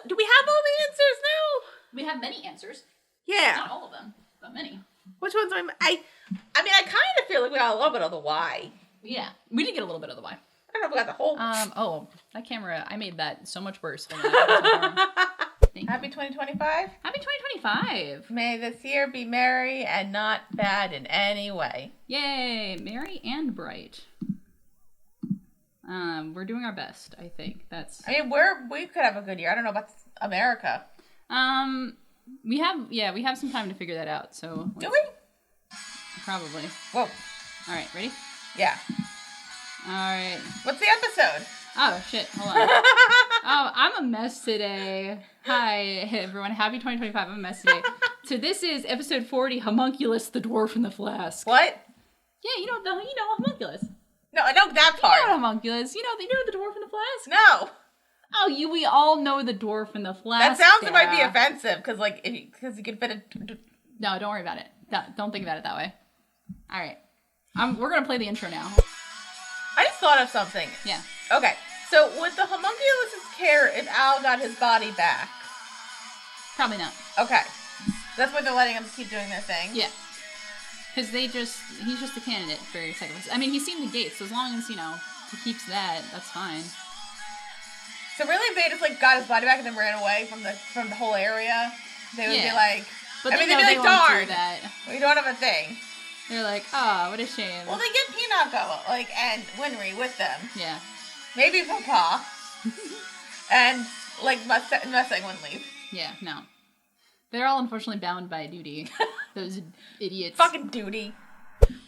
do we have all the answers now? We have many answers. Yeah. Not all of them, but many. Which ones I mean, I kind of feel like we got a little bit of the why. Yeah, we did get a little bit of the why. I don't know if we got the whole... Oh, that camera, I made that so much worse. Happy 2025. Happy 2025. May this year be merry and not bad in any way. Yay, merry and bright. We're doing our best, I think. I mean, we could have a good year. I don't know about America. We have some time to figure that out, so... Do we? Probably. Whoa. Alright, ready? Yeah. Alright. What's the episode? Oh, shit. Hold on. Oh, I'm a mess today. Hi, everyone. Happy 2025. I'm a mess today. So this is episode 40, Homunculus, the Dwarf in the Flask. What? Yeah, you know Homunculus. No, I know that part. You know Homunculus. You know the Dwarf in the Flask? No. Oh, we all know the Dwarf in the Flask. That sounds like it might be offensive, because you can fit a... No, don't worry about it. Don't think about it that way. All right. We're going to play the intro now. I just thought of something. Yeah. Okay. So, would the homunculus care if Al got his body back? Probably not. Okay. That's why they're letting him keep doing their thing? Yeah. Because he's just a candidate for sacrifice. I mean, he's seen the gates, so as long as, he keeps that, that's fine. So really, if they just, got his body back and then ran away from the whole area, they would be like... But they'd be like, darn, we don't have a thing. They're like, oh, what a shame. Well, they get Pinocchio, and Winry with them. Yeah. Maybe Papa. And, Mustang wouldn't leave. Yeah, no. They're all unfortunately bound by duty. Those idiots. Fucking duty.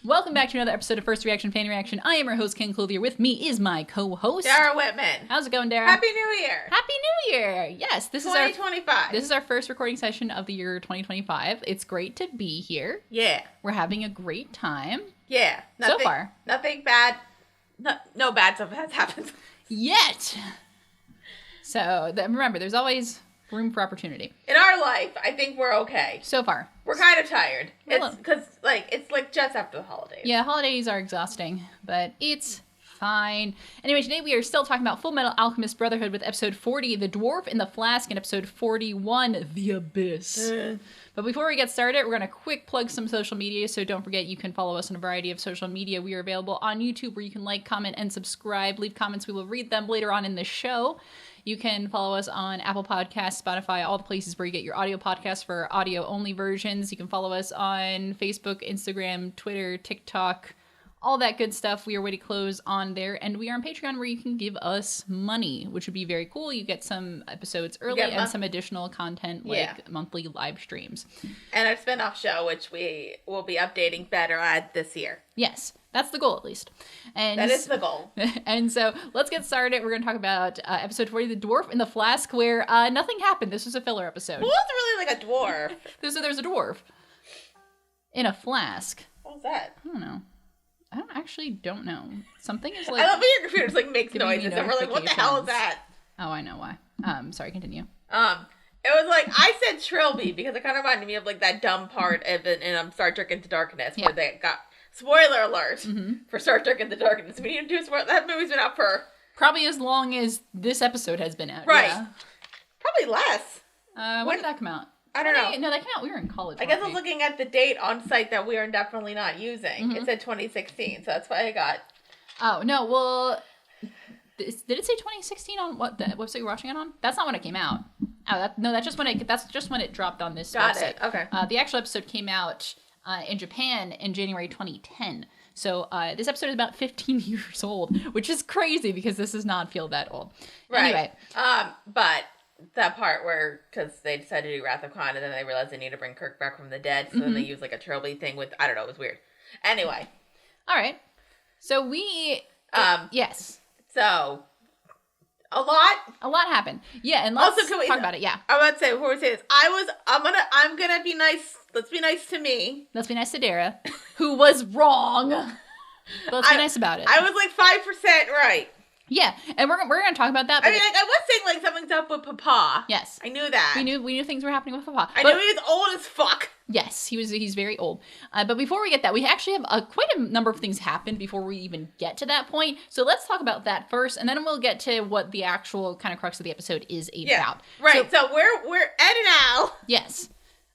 Welcome back to another episode of First Reaction Fan Reaction. I am your host, Ken Clothier. With me is my co-host, Dara Whitman. How's it going, Dara? Happy New Year. Happy New Year. Yes, this is 2025. This is our first recording session of the year 2025. It's great to be here. Yeah. We're having a great time. Yeah. So far. Nothing bad. No bad stuff has happened. Yet. So, remember, there's always room for opportunity. In our life, I think we're okay. So far. We're kind of tired. It's because, it's just after the holidays. Yeah, holidays are exhausting, but it's fine. Anyway, today we are still talking about Fullmetal Alchemist Brotherhood with episode 40, The Dwarf in the Flask, and episode 41, The Abyss. But before we get started, we're going to quick plug some social media, so don't forget you can follow us on a variety of social media. We are available on YouTube, where you can like, comment, and subscribe. Leave comments. We will read them later on in the show. You can follow us on Apple Podcasts, Spotify, all the places where you get your audio podcasts for audio-only versions. You can follow us on Facebook, Instagram, Twitter, TikTok, all that good stuff. We are way to close on there. And we are on Patreon, where you can give us money, which would be very cool. You get some episodes early and some additional content, monthly live streams. And a spin-off show, which we will be updating better at this year. Yes. That's the goal, at least. And that is the goal. And so let's get started. We're going to talk about episode 40, The Dwarf in the Flask, where nothing happened. This was a filler episode. Well, it wasn't really like a dwarf. There's a dwarf in a flask. What was that? I don't know. I don't know. Something is I love when your computer's makes noises, and we're like, what the hell is that? Oh, I know why. Sorry, continue. It was I said Trilby because it kind of reminded me of that dumb part in Star Trek Into Darkness where they got... Spoiler alert for Star Trek Into Darkness. We need to do spoiler. That movie's been out for... Probably as long as this episode has been out. Right. Yeah. Probably less. When did that come out? I don't know. No, that came out. We were in college. I guess I was looking at the date on site that we are definitely not using. It said 2016, so that's why I got... Oh, no, well... Did it say 2016 on what the website you're watching it on? That's not when it came out. Oh, that's just when it dropped on this website. Got it. Okay. The actual episode came out in Japan in January 2010. So this episode is about 15 years old, which is crazy because this does not feel that old. Right. Anyway. But that part where, because they decided to do Wrath of Khan and then they realized they need to bring Kirk back from the dead, so then they use a Trilby thing with, I don't know, it was weird. Anyway. All right. So we, yes. So, a lot happened. Yeah, and let's talk about it, yeah. I was about to say, before we say this, I'm gonna be nice. Let's be nice to me. Let's be nice to Dara, who was wrong. But let's be nice about it. I was 5% right. Yeah, and we're gonna talk about that. I mean, like, I was saying, like, something's up with Papa. Yes. I knew that. We knew things were happening with Papa. I knew he was old as fuck. Yes, he's very old. But before we get that, we actually have quite a number of things happen before we even get to that point. So let's talk about that first, and then we'll get to what the actual kind of crux of the episode is about. Yeah, right. So we're Ed and Al. Yes.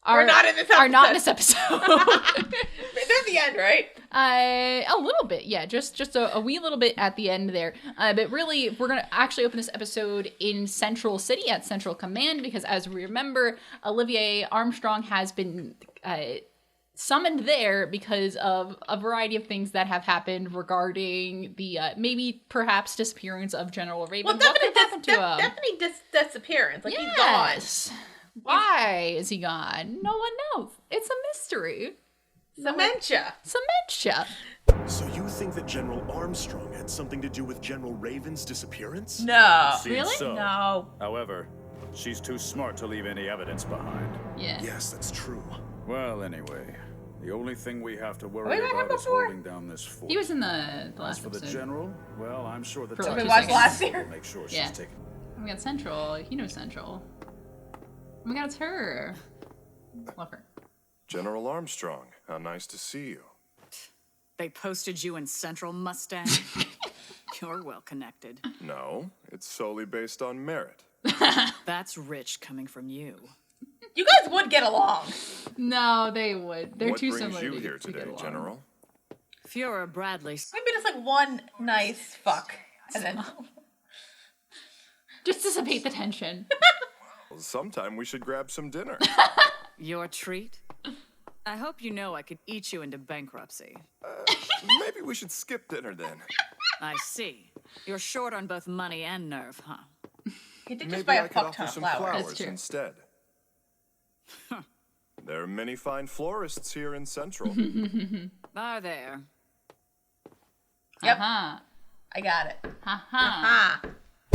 We're not in this episode. Are not in this episode. They're at the end, right? A little bit, yeah. Just a wee little bit at the end there. But really, we're going to actually open this episode in Central City at Central Command because, as we remember, Olivier Armstrong has been summoned there because of a variety of things that have happened regarding the maybe perhaps disappearance of General Raven. Well, definitely disappearance. Like, he's gone. Why is he gone? No one knows. It's a mystery. Dementia. So you think that General Armstrong had something to do with General Raven's disappearance? No. Seems so. No. However, she's too smart to leave any evidence behind. Yeah. Yes, that's true. Well, anyway, the only thing we have to worry Wait, what about happened is before? holding down this fort. He was in the As last for the episode. general, well, I'm sure the For like Tucker 2 watched seconds. last year. will make sure Yeah. she's taken. We got Central. He knows Central. Oh my god, it's her. Love her. General Armstrong, how nice to see you. They posted you in Central, Mustang? You're well connected. No, it's solely based on merit. That's rich coming from you. You guys would get along. No, they would. They're what too brings similar you to here get today, along. General? Fuhrer Bradley. Maybe just like one nice fuck. And then Just dissipate the tension. Well, sometime we should grab some dinner. Your treat? I hope you know I could eat you into bankruptcy. Maybe we should skip dinner then. I see. You're short on both money and nerve, huh? he did just Maybe buy a I could fuck offer ton of some flowers. flowers That's true. instead. There are many fine florists here in Central. Are there? Yep. Uh-huh. I got it. Uh-huh.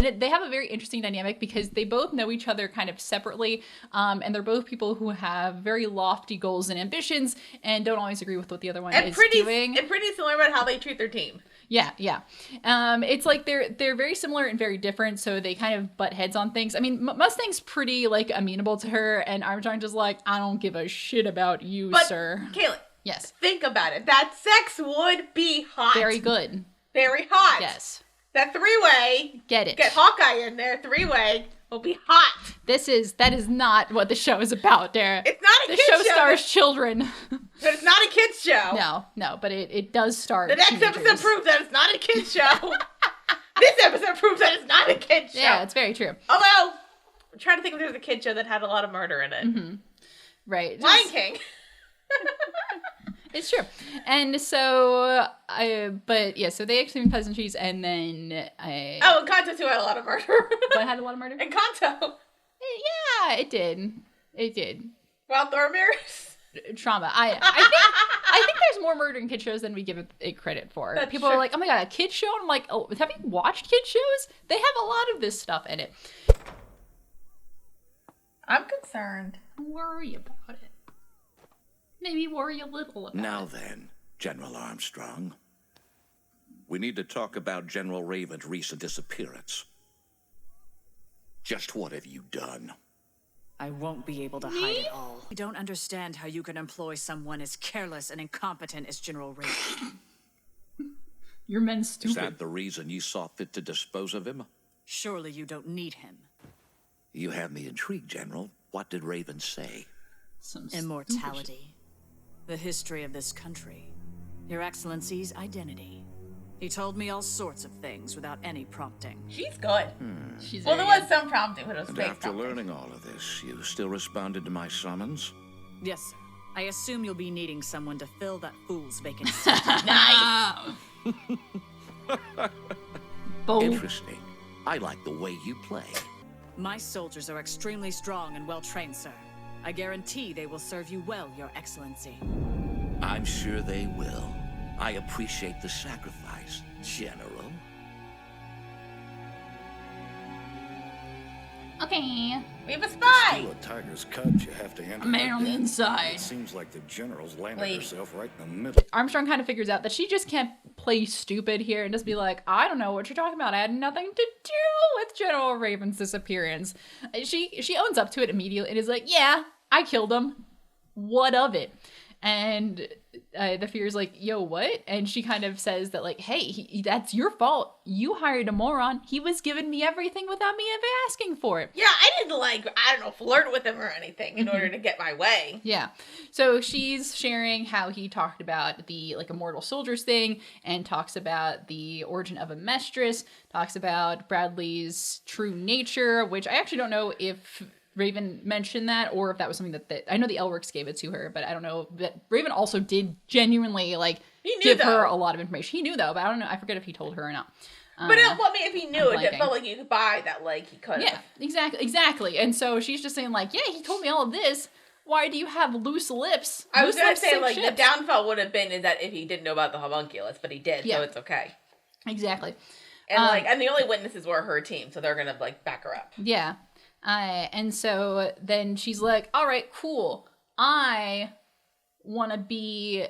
And they have a very interesting dynamic because they both know each other kind of separately, and they're both people who have very lofty goals and ambitions and don't always agree with what the other one is doing. And pretty similar about how they treat their team. Yeah. It's like they're very similar and very different, so they kind of butt heads on things. I mean, Mustang's pretty like amenable to her, and Armstrong's just like, I don't give a shit about you, But, sir. Kaylin, Yes. think about it. That sex would be hot. Very good. Very hot. Yes. That three-way, Get it. get Hawkeye in there, three-way, will be hot. That is not what the show is about, Dara. It's not a The kid's show show. stars children. But it's not a kid's show. No, but it does star The next teenagers. episode proves that it's not a kid's show. This episode proves that it's not a kid's show. Yeah, it's very true. Although, I'm trying to think if there's a kid's show that had a lot of murder in it. Mm-hmm. Right. Lion King. It's true. And so, so they actually been peasantries, and then Oh, and Kanto too had a lot of murder. What had a lot of murder? And Kanto. Yeah, it did. Wild Thornmirrors. Trauma. I think there's more murder in kid shows than we give it credit for. That's People true. are like, oh my god, a kid show? And I'm like, oh, have you watched kid shows? They have a lot of this stuff in it. I'm concerned. Don't worry about it. Maybe worry a little about Now it. then, General Armstrong. We need to talk about General Raven's recent disappearance. Just what have you done? I won't be able to hide it all. I don't understand how you can employ someone as careless and incompetent as General Raven. Your men's Is stupid. that the reason you saw fit to dispose of him? Surely you don't need him. You have me intrigued, General. What did Raven say? Some Immortality. The history of this country. Your Excellency's identity. He told me all sorts of things without any prompting. She's good. She's Well, very there good. was some prompting, but it was And fake after prompting. learning all of this, you still responded to my summons? Yes, sir. I assume you'll be needing someone to fill that fool's vacant seat. Nice. Bold. Interesting. I like the way you play. My soldiers are extremely strong and well-trained, sir. I guarantee they will serve you well, Your Excellency. I'm sure they will. I appreciate the sacrifice, General. Okay. We have a To spy. steal a tiger's cubs, you have to enter. A man on the It inside. seems like the general's landed Wait. herself right in the middle. Armstrong kind of figures out that she just can't play stupid here and just be like, I don't know what you're talking about. I had nothing to do with General Raven's disappearance. She owns up to it immediately and is like, yeah, I killed him. What of it? And the Fear's like, yo, what? And she kind of says that, like, hey, that's your fault. You hired a moron. He was giving me everything without me ever asking for it. Yeah, I didn't I don't know, flirt with him or anything in order to get my way. Yeah. So she's sharing how he talked about the, like, immortal soldiers thing and talks about the origin of a mistress, talks about Bradley's true nature, which I actually don't know if Raven mentioned that or if that was something that I know the Elrics gave it to her, but I don't know that Raven also did genuinely, like, give her a lot of information. He knew, though, but I don't know. I forget if he told her or not. But if he knew it felt like you could buy that, like, he could have. Yeah, exactly. And so she's just saying, like, yeah, he told me all of this. Why do you have loose lips? I was going to say, like, ships. the downfall would have been that if he didn't know about the homunculus, but he did, so it's okay. Exactly. And, the only witnesses were her team, so they're going to, like, back her up. Yeah. And so then she's like, all right, cool. I want to be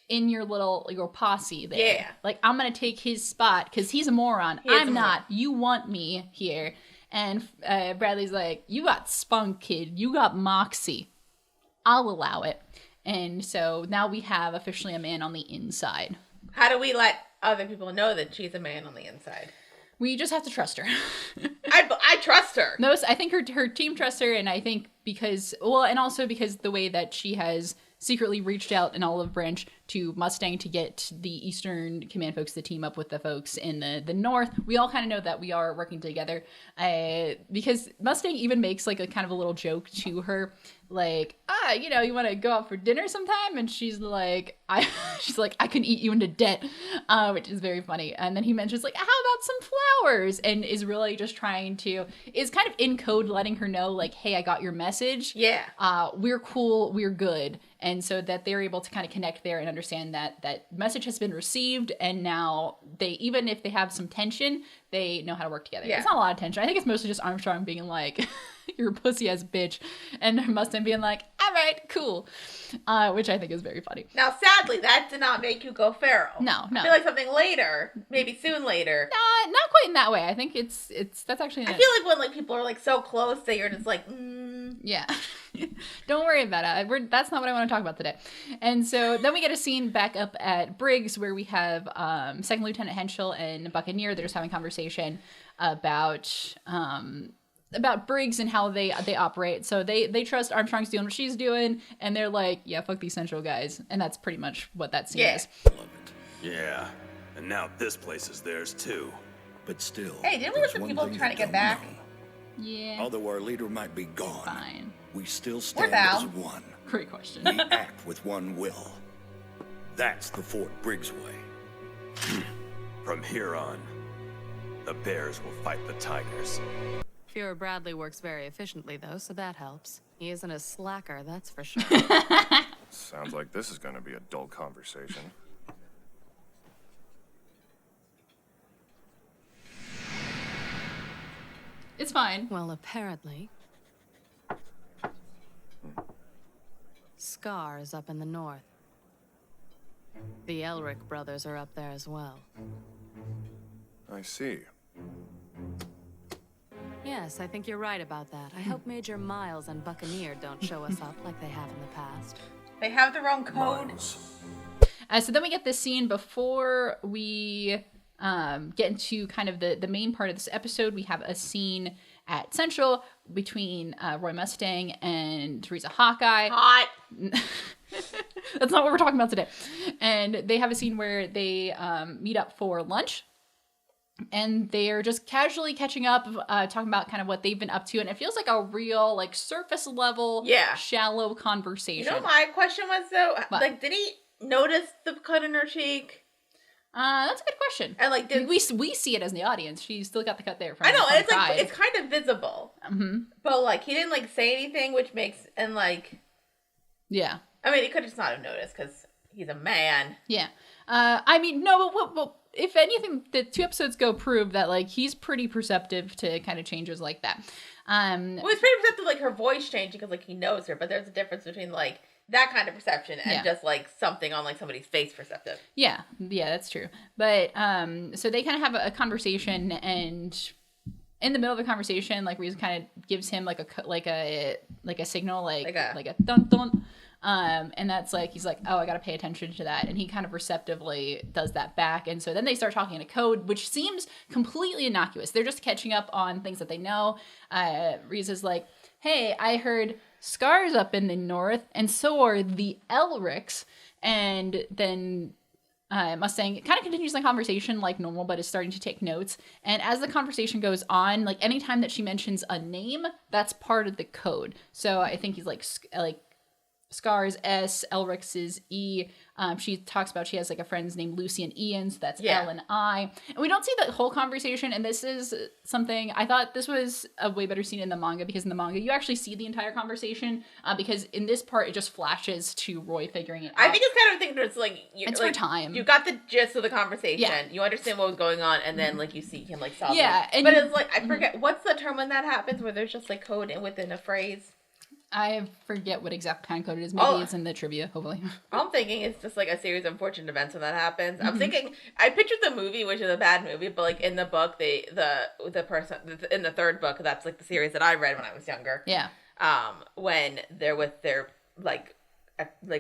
in your posse there. Yeah. Like, I'm going to take his spot because he's a moron. I'm not. You want me here. And Bradley's like, you got spunk, kid. You got moxie. I'll allow it. And so now we have officially a man on the inside. How do we let other people know that she's a man on the inside? We just have to trust her. I trust her. No, I think her team trusts her, and I think and also because the way that she has secretly reached out an olive branch to Mustang to get the Eastern Command folks to team up with the folks in the North. We all kind of know that we are working together. Because Mustang even makes, like, a kind of a little joke to her, like, you want to go out for dinner sometime? And she's like, I can eat you into debt, which is very funny. And then he mentions, like, how about some flowers? And is really just is kind of in code letting her know, like, hey, I got your message. Yeah. We're cool. We're good. And so that they're able to kind of connect there and understand that message has been received. And now even if they have some tension, they know how to work together. Yeah. It's not a lot of tension. I think it's mostly just Armstrong being like, you're a pussy ass bitch. And Mustang being like, all right, cool. Which I think is very funny. Now, sadly, that did not make you go feral. No. I feel like something later, maybe soon later. Not quite in that way. I think that's actually. I feel like when, like, people are, like, so close that you're just like, Yeah. Don't worry about it. That's not what I want to talk about today. And so then we get a scene back up at Briggs where we have Second Lieutenant Henschel and Buccaneer. They're just having a conversation about Briggs and how they operate. So they trust Armstrong's doing what she's doing, and they're like, yeah, fuck these Central guys. And that's pretty much what that scene is. Yeah, and now this place is theirs too. But still, hey, didn't we have some people trying to get back? Yeah. Although our leader might be gone, Fine. we still stand Val. as one. Great question. We act with one will. That's the Fort Briggs way. From here on, the bears will fight the tigers. Fuhrer Bradley works very efficiently, though, so that helps. He isn't a slacker, that's for sure. Sounds like this is going to be a dull conversation. It's fine. Well, apparently. Scar is up in the north. The Elric brothers are up there as well. I see. Yes, I think you're right about that. I hope Major Miles and Buccaneer don't show us up like they have in the past. They have their own code. So then we get this scene before we get into kind of the main part of this episode. We have a scene at Central between Roy Mustang and Teresa Hawkeye. Hot. That's not what we're talking about today. And they have a scene where they meet up for lunch. And they're just casually catching up, talking about kind of what they've been up to. And it feels like a real, like, surface level, shallow conversation. You know, my question was, though, What? like, did he notice the cut in her cheek? That's a good question. And, like, did we see it as the audience. She's still got the cut there. From, I know, from it's like, Pride. it's kind of visible. Mm-hmm. But, like, he didn't, like, say anything, which makes, and, like... Yeah. I mean, he could just not have noticed, because he's a man. Yeah. I mean, no, but if anything, the 2 episodes go prove that like he's pretty perceptive to kind of changes like that. Well, it's pretty perceptive, like her voice changing because like he knows her, but there's a difference between like that kind of perception and just like something on like somebody's face perceptive. Yeah, that's true. But so they kind of have a conversation, and in the middle of the conversation, like Riza kind of gives him like a signal, like a dun dun. And that's like, he's like, oh, I got to pay attention to that. And he kind of receptively does that back. And so then they start talking in a code, which seems completely innocuous. They're just catching up on things that they know. Riza's like, hey, I heard Scar's up in the north, and so are the Elrics. And then Mustang kind of continues the conversation like normal, but is starting to take notes. And as the conversation goes on, like anytime that she mentions a name, that's part of the code. So I think he's like Scar's S, Elric's is E. She talks about she has like a friend's named Lucy and Ian, so that's L and I. And we don't see the whole conversation, and this is something, I thought this was a way better scene in the manga, because in the manga you actually see the entire conversation, because in this part it just flashes to Roy figuring it out. I think it's kind of a thing that's like... it's like, for time. You got the gist of the conversation, you understand what was going on, and then like you see him like solve it. But it's like, I forget, what's the term when that happens, where there's just like code within a phrase? I forget what exact kind of code it is. Maybe it's in the trivia, hopefully. I'm thinking it's just like a series of unfortunate events when that happens. I'm thinking, I pictured the movie, which is a bad movie, but like in the book, the person in the 3rd book, that's like the series that I read when I was younger. Yeah. When they're with their like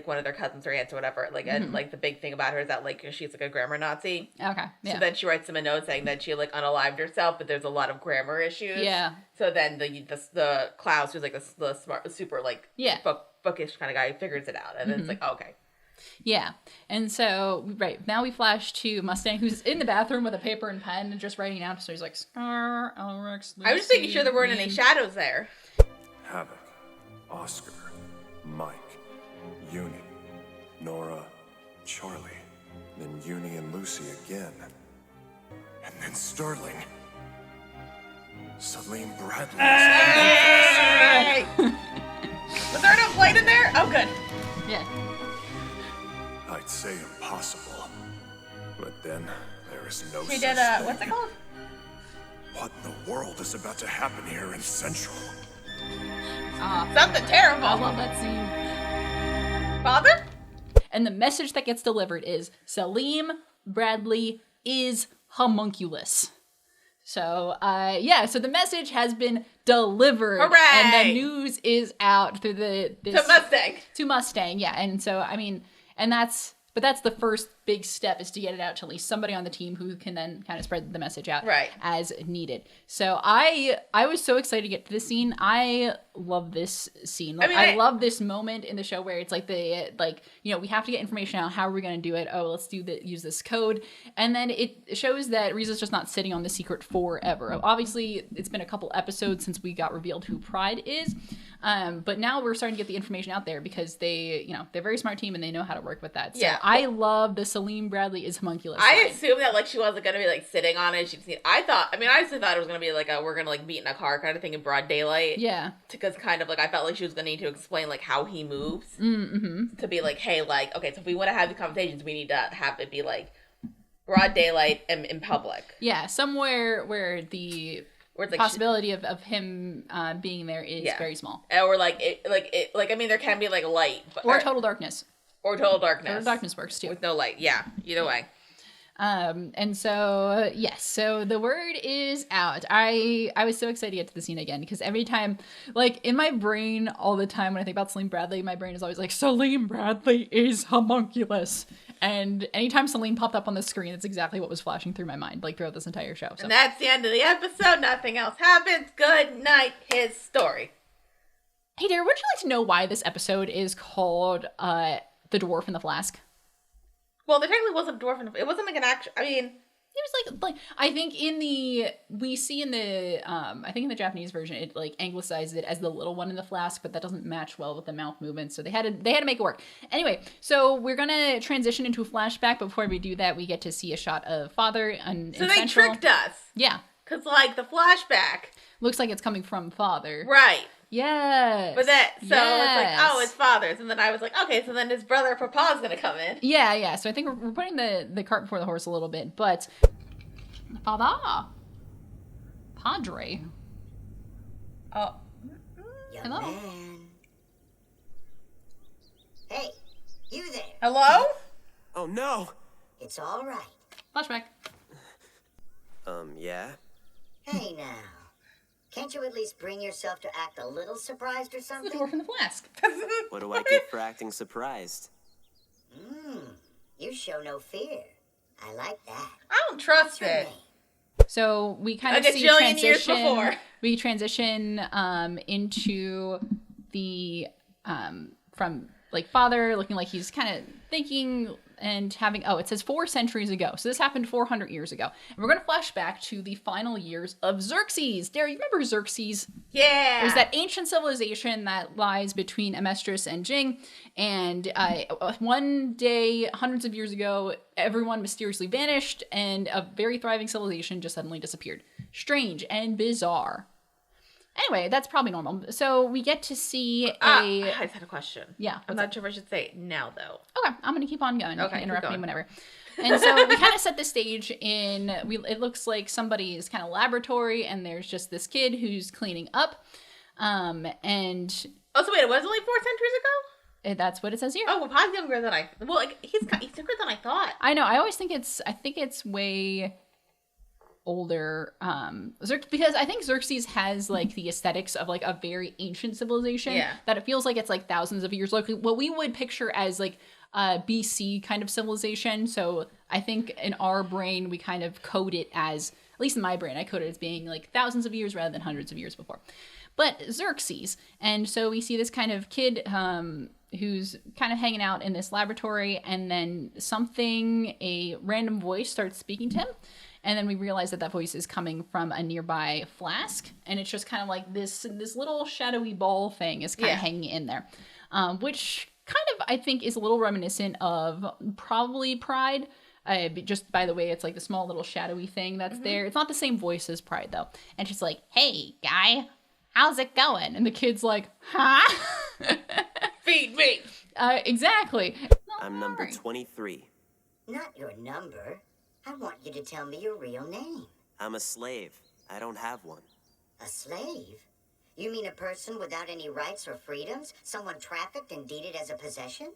one of their cousins or aunts or whatever, like and like the big thing about her is that like she's like a grammar Nazi. Okay. Yeah. So then she writes them a note saying that she like unalived herself, but there's a lot of grammar issues. Yeah. So then the Klaus, who's like the smart, super like bookish kind of guy, figures it out, and then it's like, oh, okay. Yeah. And so now we flash to Mustang, who's in the bathroom with a paper and pen and just writing out. So he's like, Scar, Elrix, Lucy, I was just making sure there weren't any shadows there. Havoc, Oscar, Mike, Uni, Nora, Charlie, then Uni and Lucy again. And then Sterling. Salim Bradley. Hey! Was there no plate in there? Oh, good. Yeah. I'd say impossible. But then there is no She such did, thing. what's it called? What in the world is about to happen here in Central? Something terrible. I love that scene. Father? And the message that gets delivered is Salim Bradley is homunculus. So, so the message has been delivered. Hooray! And the news is out through To Mustang. To Mustang, yeah. And so, I mean, that's the first big step, is to get it out to at least somebody on the team who can then kind of spread the message out as needed. So I was so excited to get to this scene. I love this scene. Like, I love this moment in the show where it's like we have to get information out. How are we going to do it? Oh, let's use this code. And then it shows that Riza's just not sitting on the secret forever. Obviously, it's been a couple episodes since we got revealed who Pride is. But now we're starting to get the information out there, because they're a very smart team and they know how to work with that. So I love the Salim Bradley is homunculus. I assumed that like she wasn't gonna be like sitting on it. I honestly thought it was gonna be like we're gonna like meet in a car kind of thing in broad daylight. Yeah. Because kind of like I felt like she was gonna need to explain like how he moves. Mm-hmm. To be like, hey, like, okay, so if we want to have these conversations, we need to have it be like broad daylight and in public. Yeah, somewhere where the possibility of him being there is very small. Or there can be like light, or total darkness. Or total darkness. Total darkness works too. With no light. Yeah. Either way. And so, yes. So the word is out. I was so excited to get to the scene again, because every time, like in my brain all the time when I think about Salim Bradley, my brain is always like, Salim Bradley is homunculus. And anytime Salim popped up on the screen, that's exactly what was flashing through my mind, like throughout this entire show. So. And that's the end of the episode. Nothing else happens. Good night. His story. Hey, Dara, would you like to know why this episode is called The Dwarf and the Flask? Well, there technically wasn't a dwarf in it wasn't like an actual, I mean... It was like I think in the Japanese version, it like anglicized it as the little one in the flask, but that doesn't match well with the mouth movement, so they had to make it work. Anyway, so we're gonna transition into a flashback, but before we do that, we get to see a shot of Father So they tricked us. Yeah. Because, like, the flashback... looks like it's coming from Father. Right. Yes. But that, so it's like, oh, his father's. And then I was like, okay, so then his brother Papa's going to come in. Yeah. So I think we're putting the cart before the horse a little bit. But, Padre. Oh. Young Hello. man. Hey, you there. Hello? Oh no! It's all right. Flashback. Yeah? Hey now. Can't you at least bring yourself to act a little surprised or The something? dwarf in the flask. What do I get for acting surprised? You show no fear. I like that. I don't trust What's your it. name? So we kind of Like a see jillion years transition. before. We transition into the from like father looking like he's kind of thinking and having, it says 4 centuries ago. So this happened 400 years ago. And we're going to flash back to the final years of Xerxes. Dara, you remember Xerxes? Yeah. There's that ancient civilization that lies between Amestris and Jing. And one day, hundreds of years ago, everyone mysteriously vanished and a very thriving civilization just suddenly disappeared. Strange and bizarre. Anyway, that's probably normal. So we get to see I just had a question. Yeah, I'm not sure if I should say it now, though. Okay, I'm going to keep on going. You Okay, can keep interrupt me going. whenever. And so we kind of set the stage in, it looks like somebody's kind of laboratory and there's just this kid who's cleaning up. And Oh, so wait, it was only 4 centuries ago? that's what it says here. Oh, well, Pa's younger than he's younger than I thought. I know. I always think it's way older. Because I think Xerxes has like the aesthetics of like a very ancient civilization. Yeah. That it feels like it's like thousands of years, like what we would picture as like BC kind of civilization. So I think in our brain we kind of code it as, at least in my brain, I code it as being like thousands of years rather than hundreds of years before. But Xerxes, and so we see this kind of kid who's kind of hanging out in this laboratory, and then a random voice starts speaking to him. And then we realize that voice is coming from a nearby flask. And it's just kind of like this little shadowy ball thing is kind of hanging in there. Which kind of, I think, is a little reminiscent of probably Pride. Just by the way, it's like the small little shadowy thing that's there. It's not the same voice as Pride, though. And she's like, hey, guy, how's it going? And the kid's like, huh? Feed me. Exactly. I'm number 23. Not your number. I want you to tell me your real name. I'm a slave. I don't have one. A slave? You mean a person without any rights or freedoms? Someone trafficked and deeded as a possession?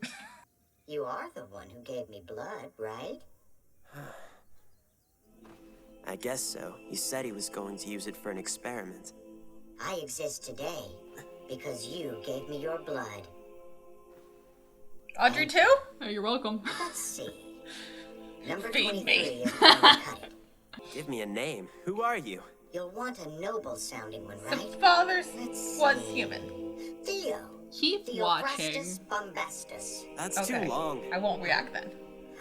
You are the one who gave me blood, right? I guess so. He said he was going to use it for an experiment. I exist today because you gave me your blood. Audrey, too? Oh, you're welcome. Let's see. Number Feed 23 me. is where we cut it. Give me a name. Who are you? You'll want a noble-sounding one, The right? father Let's was see. human. Theo. Keep watching. Theophrastus bombastus. That's Okay. too long. I won't react then.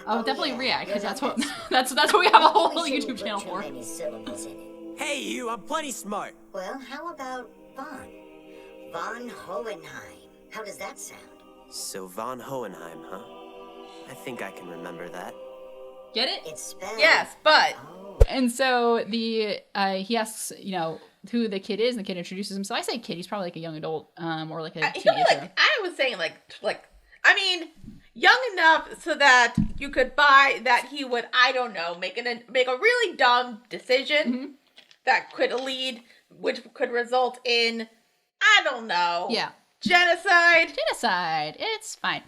Oh, definitely yeah, react, because you're that's not what that that's what we have a whole We shouldn't YouTube put channel too for. many syllables in it. Hey, you! I'm plenty smart. Well, how about Von? Von Hohenheim. How does that sound? So Von Hohenheim, huh? I think I can remember that. Get it? It's spelled... Yes, but Oh, And so he asks, who the kid is, and the kid introduces him. So I say kid, he's probably like a young adult, or like a he teenager. like I was saying I mean, young enough so that you could buy that he would, I don't know, make a really dumb decision that could which could result in, I don't know, Yeah. genocide. It's fine.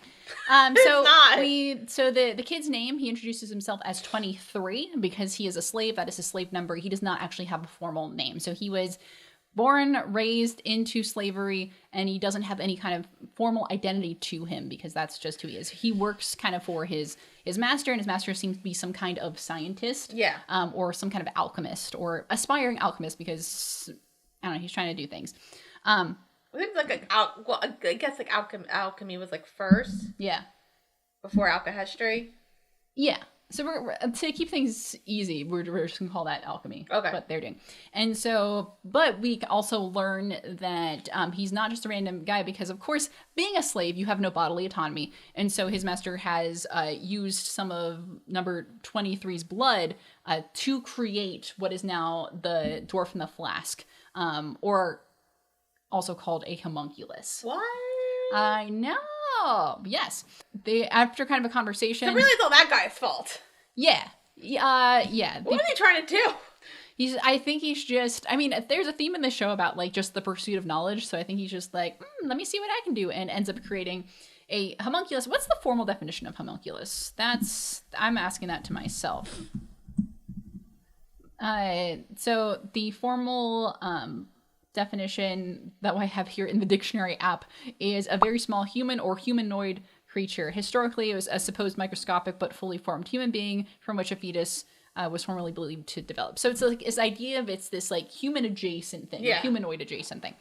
It's So not. the kid's name, he introduces himself as 23 because he is a slave. That is his slave number. He does not actually have a formal name. So he was born, raised into slavery, and he doesn't have any kind of formal identity to him because that's just who he is. He works kind of for his master, and his master seems to be some kind of scientist. Yeah. Or some kind of alchemist or aspiring alchemist because, I don't know, he's trying to do things. I think I guess like alchemy was like first Yeah. before alchemy. Yeah. So we're to keep things easy, we're just gonna call that alchemy. Okay. What they're doing. And so, but we also learn that he's not just a random guy because, of course, being a slave, you have no bodily autonomy. And so his master has used some of number 23's blood to create what is now the Dwarf in the Flask. Or also called a homunculus. What? I know. Yes. They, after kind of a conversation. So really, it's all that guy's fault. Yeah. Yeah. What was he trying to do? I think he's just, I mean, there's a theme in the show about like just the pursuit of knowledge. So I think he's just like, let me see what I can do, and ends up creating a homunculus. What's the formal definition of homunculus? I'm asking that to myself. So the formal definition that I have here in the dictionary app is a very small human or humanoid creature. Historically, it was a supposed microscopic but fully formed human being from which a fetus was formerly believed to develop. So it's like this idea of it's this like human adjacent thing, humanoid adjacent thing.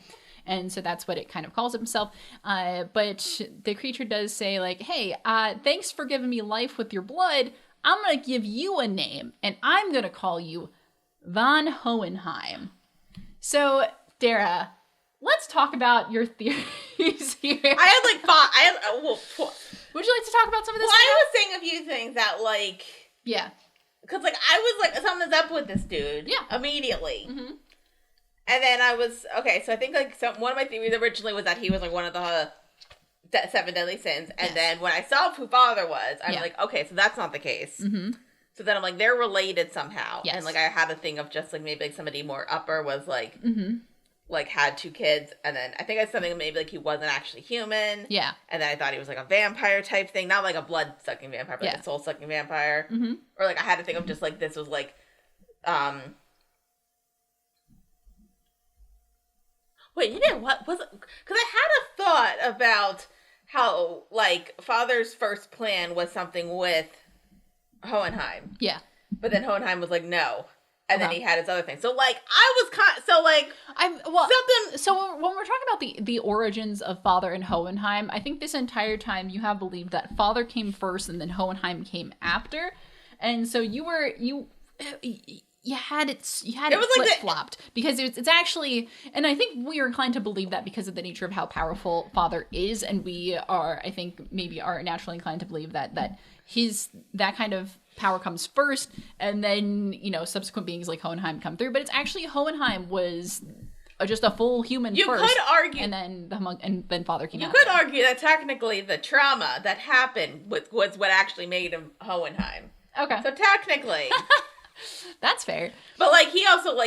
And so that's what it kind of calls himself. But the creature does say like, hey, thanks for giving me life with your blood. I'm going to give you a name, and I'm going to call you Von Hohenheim. So, Dara, let's talk about your theories here. Would you like to talk about some of this? Well, I was saying a few things that, like... Yeah. Because, like, I was like, something's up with this dude. Yeah. Immediately. Mm-hmm. And then I was... Okay, so I think, like, one of my theories originally was that he was, like, one of the 7 deadly sins. And then when I saw who Father was, I was like, okay, so that's not the case. Mm-hmm. So then I'm like, they're related somehow. Yes. And, like, I had a thing of just, like, maybe, like, somebody more upper was, like... Mm-hmm. Like, had 2 kids, and then I think it's something maybe, like, he wasn't actually human. Yeah. And then I thought he was, like, a vampire type thing. Not, like, a blood-sucking vampire, but, like, a soul-sucking vampire. Mm-hmm. Or, like, I had to think of just, like, this was, like, Wait, you know what? Was it... Because I had a thought about how, like, Father's first plan was something with Hohenheim. Yeah. But then Hohenheim was like, no. And then he had his other thing. So, like, I was kind of... So, like... So, when we're talking about the origins of Father and Hohenheim, I think this entire time you have believed that Father came first and then Hohenheim came after. And so you had it flip-flopped. Because it's actually... And I think we are inclined to believe that because of the nature of how powerful Father is. And we are, I think, maybe are naturally inclined to believe that that kind of power comes first, and then, you know, subsequent beings like Hohenheim come through. But it's actually Hohenheim was just a full human first. You could argue, and then Father came. You could argue that technically the trauma that happened was what actually made him Hohenheim. Okay, so technically, that's fair. But like he also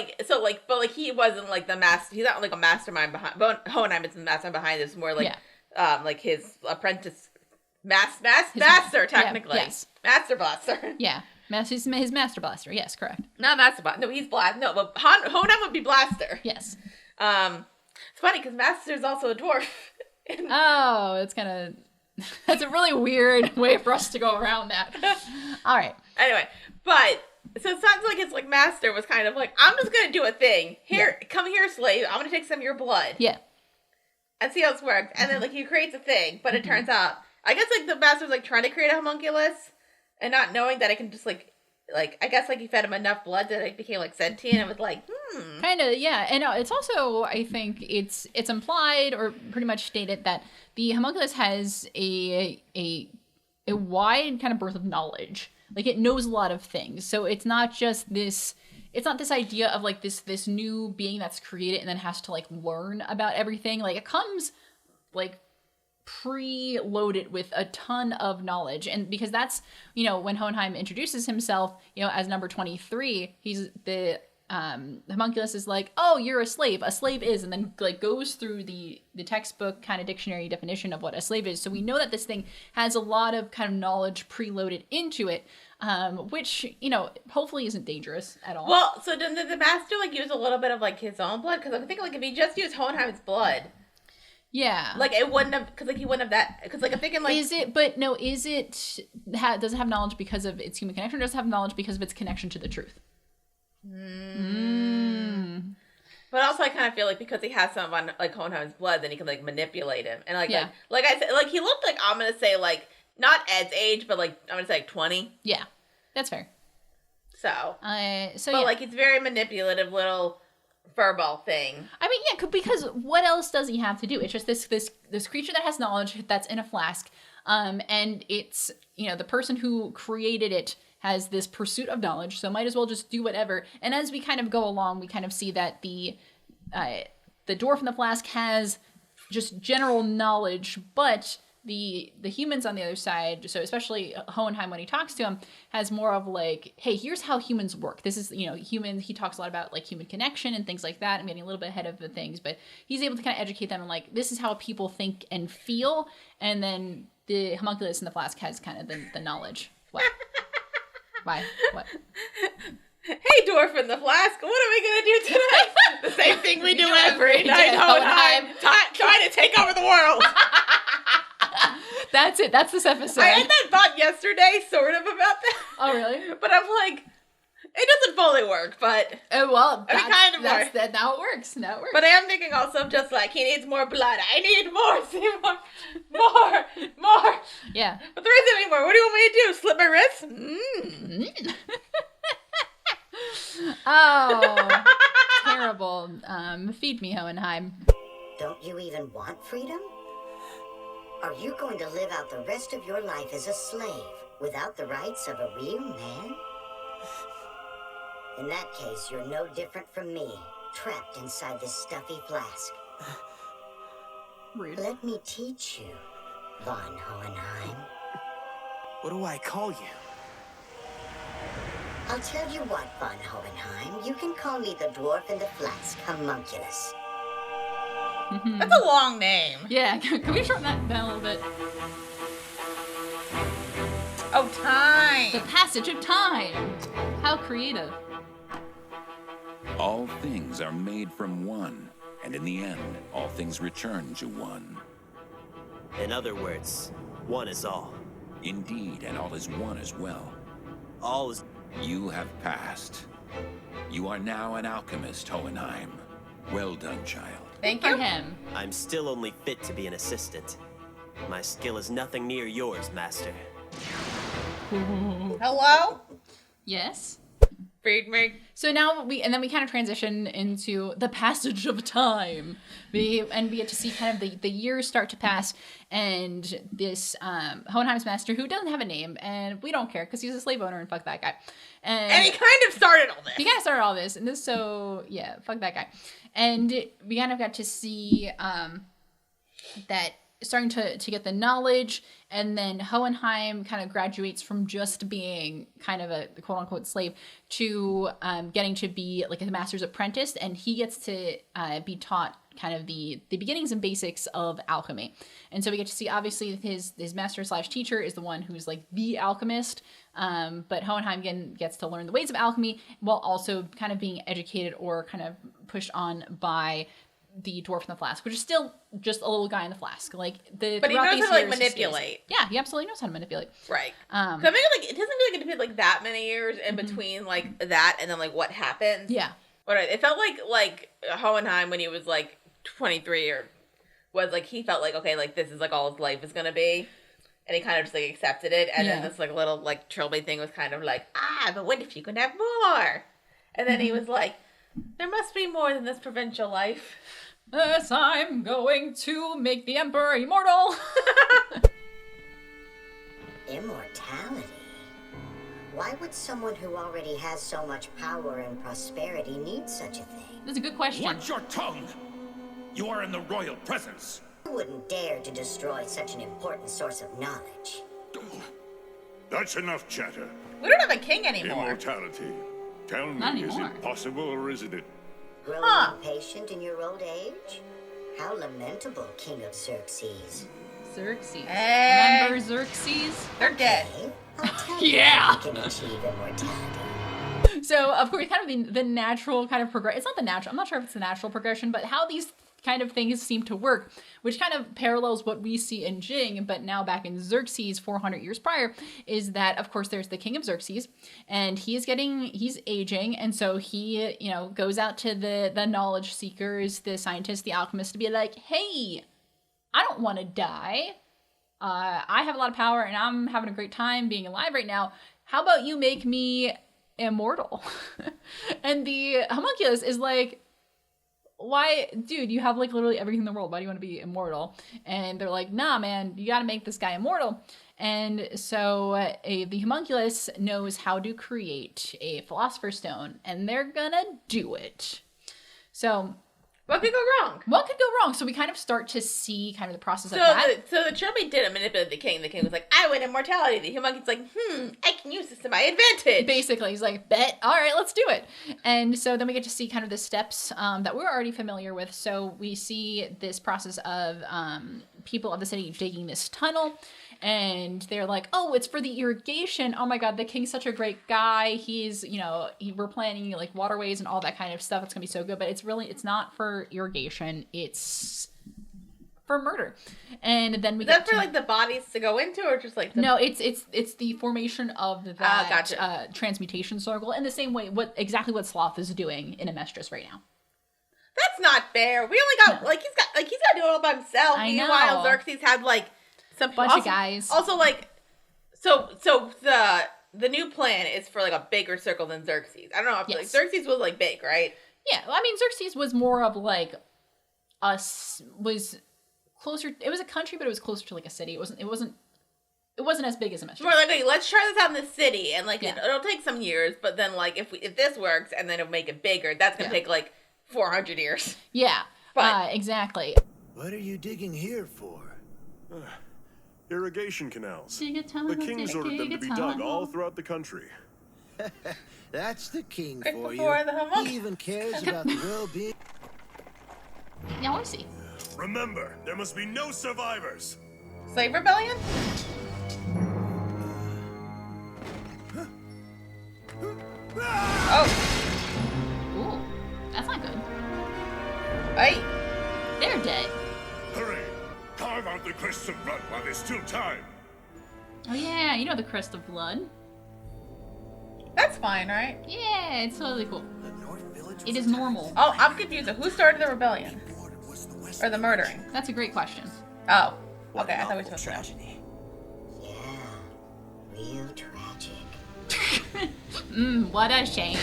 he wasn't like the master. He's not like a mastermind behind. But Hohenheim is the mastermind behind this. More like like his apprentice. Master, technically. Yes. Master Blaster. Yeah. His Master Blaster. Yes, correct. Not Master Blaster. No, he's Blaster. No, but Hohenheim would be Blaster. Yes. It's funny because Master's also a dwarf. Oh, it's kind of... That's a really weird way for us to go around that. All right. Anyway, but... So it sounds like it's like Master was kind of like, I'm just going to do a thing. Here, come here, slave. I'm going to take some of your blood. Yeah. And see how this works. And then like he creates a thing, but it turns out... I guess, like, the Master was, like, trying to create a homunculus and not knowing that it can just, like, I guess, like, he fed him enough blood that it became, like, sentient and was like, Kind of, yeah. And it's also, I think, it's implied or pretty much stated that the homunculus has a wide kind of birth of knowledge. Like, it knows a lot of things. So it's not just this... It's not this idea of, like, this new being that's created and then has to, like, learn about everything. Like, it comes, like... preloaded with a ton of knowledge. And because that's, you know, when Hohenheim introduces himself, you know, as number 23, he's the homunculus is like, oh, you're a slave is, and then like goes through the textbook kind of dictionary definition of what a slave is. So we know that this thing has a lot of kind of knowledge preloaded into it, which, you know, hopefully isn't dangerous at all. Well, so did the Master like use a little bit of like his own blood? Because I'm thinking like if he just used Hohenheim's blood, yeah, like it wouldn't have, because like he wouldn't have that, because like I'm thinking like does it have knowledge because of its human connection, or does it have knowledge because of its connection to the truth? But also I kind of feel like because he has some on like Hohenheim's blood, then he can like manipulate him, and like I said, like he looked like, I'm gonna say like not Ed's age, but like I'm gonna say like 20. Yeah, that's fair. But like it's very manipulative little furball thing. I mean, yeah, because what else does he have to do? It's just this creature that has knowledge that's in a flask, and it's, you know, the person who created it has this pursuit of knowledge, so might as well just do whatever. And as we kind of go along, we kind of see that the the dwarf in the flask has just general knowledge, but the humans on the other side, so especially Hohenheim when he talks to him, has more of like, hey, here's how humans work. This is, humans, he talks a lot about like human connection and things like that. I'm getting a little bit ahead of the things, but he's able to kind of educate them and like, this is how people think and feel. And then the homunculus in the flask has kind of the knowledge. What? Why? What? Hey, Dwarf in the Flask, what are we going to do tonight? The same thing we do every night, Hohenheim, trying to take over the world. That's it. That's this episode. I had that thought yesterday, sort of, about that. Oh, really? But I'm like, it doesn't fully work, but... well, I mean, kind of works. Now it works. But I am thinking also of just like, he needs more blood. I need more. See, more. Yeah. But there isn't any more. What do you want me to do? Slit my wrists? Oh, terrible. Feed me, Hohenheim. Don't you even want freedom? Are you going to live out the rest of your life as a slave without the rights of a real man? In that case, you're no different from me, trapped inside this stuffy flask. Rude. Let me teach you, von Hohenheim. What do I call you? I'll tell you what, von Hohenheim. You can call me the dwarf in the flask, homunculus. That's a long name. Yeah, can we shorten that down a little bit? Oh, time. The passage of time. How creative. All things are made from one, and in the end, all things return to one. In other words, one is all. Indeed, and all is one as well. All is... You have passed. You are now an alchemist, Hohenheim. Well done, child. Thank For you. him. I'm still only fit to be an assistant. My skill is nothing near yours, master. Hello? Yes. Feed me. So now we kind of transition into the passage of time. We get to see kind of the years start to pass, and this Hohenheim's master, who doesn't have a name, and we don't care because he's a slave owner and fuck that guy. And he kind of started all this. He kind of started all this, and this, so yeah, fuck that guy. And we kind of got to see that starting to get the knowledge, and then Hohenheim kind of graduates from just being kind of a quote-unquote slave to getting to be like a master's apprentice, and he gets to be taught kind of the beginnings and basics of alchemy. And so we get to see, obviously, his master / teacher is the one who's like the alchemist, but Hohenheim again gets to learn the ways of alchemy while also kind of being educated or kind of pushed on by the dwarf in the flask, which is still just a little guy in the flask. Like but he knows how to like manipulate. Yeah, he absolutely knows how to manipulate. Right. So I mean, like, it doesn't feel like it took like that many years in between like that and then like what happened. Yeah. But it felt like Hohenheim when he was like 23 or was like, he felt like, okay, like this is like all his life is gonna be, and he kind of just like accepted it. And then this like little like trilby thing was kind of like, but what if you could have more? And then he was like, there must be more than this provincial life. Yes, I'm going to make the emperor immortal. Immortality? Why would someone who already has so much power and prosperity need such a thing? That's a good question. Watch your tongue! You are in the royal presence. You wouldn't dare to destroy such an important source of knowledge. That's enough chatter. We don't have a king anymore. Immortality. Tell me, Not is anymore. it possible or isn't it? Growing impatient in your old age? How lamentable, King of Xerxes. Xerxes. Hey. Remember Xerxes? They're dead. Okay, I'll tell you Yeah. how you can achieve immortality. So, of course, kind of the natural kind of progression. It's not the natural. I'm not sure if it's the natural progression, but how these kind of things seem to work, which kind of parallels what we see in Jing, but now back in Xerxes 400 years prior, is that, of course, there's the king of Xerxes, and he's aging, and so he, goes out to the knowledge seekers, the scientists, the alchemists, to be like, hey, I don't want to die. I have a lot of power, and I'm having a great time being alive right now. How about you make me immortal? And the homunculus is like, why, dude, you have like literally everything in the world. Why do you want to be immortal? And they're like, nah, man, you got to make this guy immortal. And so the homunculus knows how to create a philosopher's stone, and they're gonna do it. So, What could go wrong? What could go wrong? So we kind of start to see kind of the process of that. So the trilby didn't manipulate the king. The king was like, I win immortality. The human's like, I can use this to my advantage. Basically, he's like, bet. All right, let's do it. And so then we get to see kind of the steps that we're already familiar with. So we see this process of people of the city digging this tunnel. And they're like, oh, it's for the irrigation. Oh my God, the king's such a great guy. He's, we're planning like waterways and all that kind of stuff. It's gonna be so good. But it's not for irrigation. It's for murder. And then we get for like the bodies to go into, or just like no, it's the formation of that transmutation circle in the same way what Sloth is doing in Amestris right now. That's not fair. We only got he's got to do it all by himself. I know. Meanwhile, Xerxes had like some bunch of guys. Also, like, so the new plan is for like a bigger circle than Xerxes. I don't know if like Xerxes was like big, right? Yeah, well, I mean Xerxes was more of like was closer. It was a country, but it was closer to like a city. It wasn't as big as Amestris. More like, okay, let's try this out in the city, and like it'll take some years, but then like if this works, and then it'll make it bigger, that's gonna take like 400 years. Yeah, exactly. What are you digging here for? Irrigation canals. Dig a tunnel, The king's ordered them to be dug all throughout the country. That's the king Quick for before you. the homework. He even cares about the well-being. Now I see. Remember, there must be no survivors. Slave rebellion? Oh. Ooh, that's not good. Hey. They're dead. Hurry! Carve out the crests of blood while there's still time. Oh yeah, you know the crest of blood. That's fine, right? Yeah, it's totally cool. It is normal. Oh, I'm confused. Who started the rebellion? Or the murdering? That's a great question. Oh. Okay, I thought we were supposed to know. Yeah, real tragic. What a shame.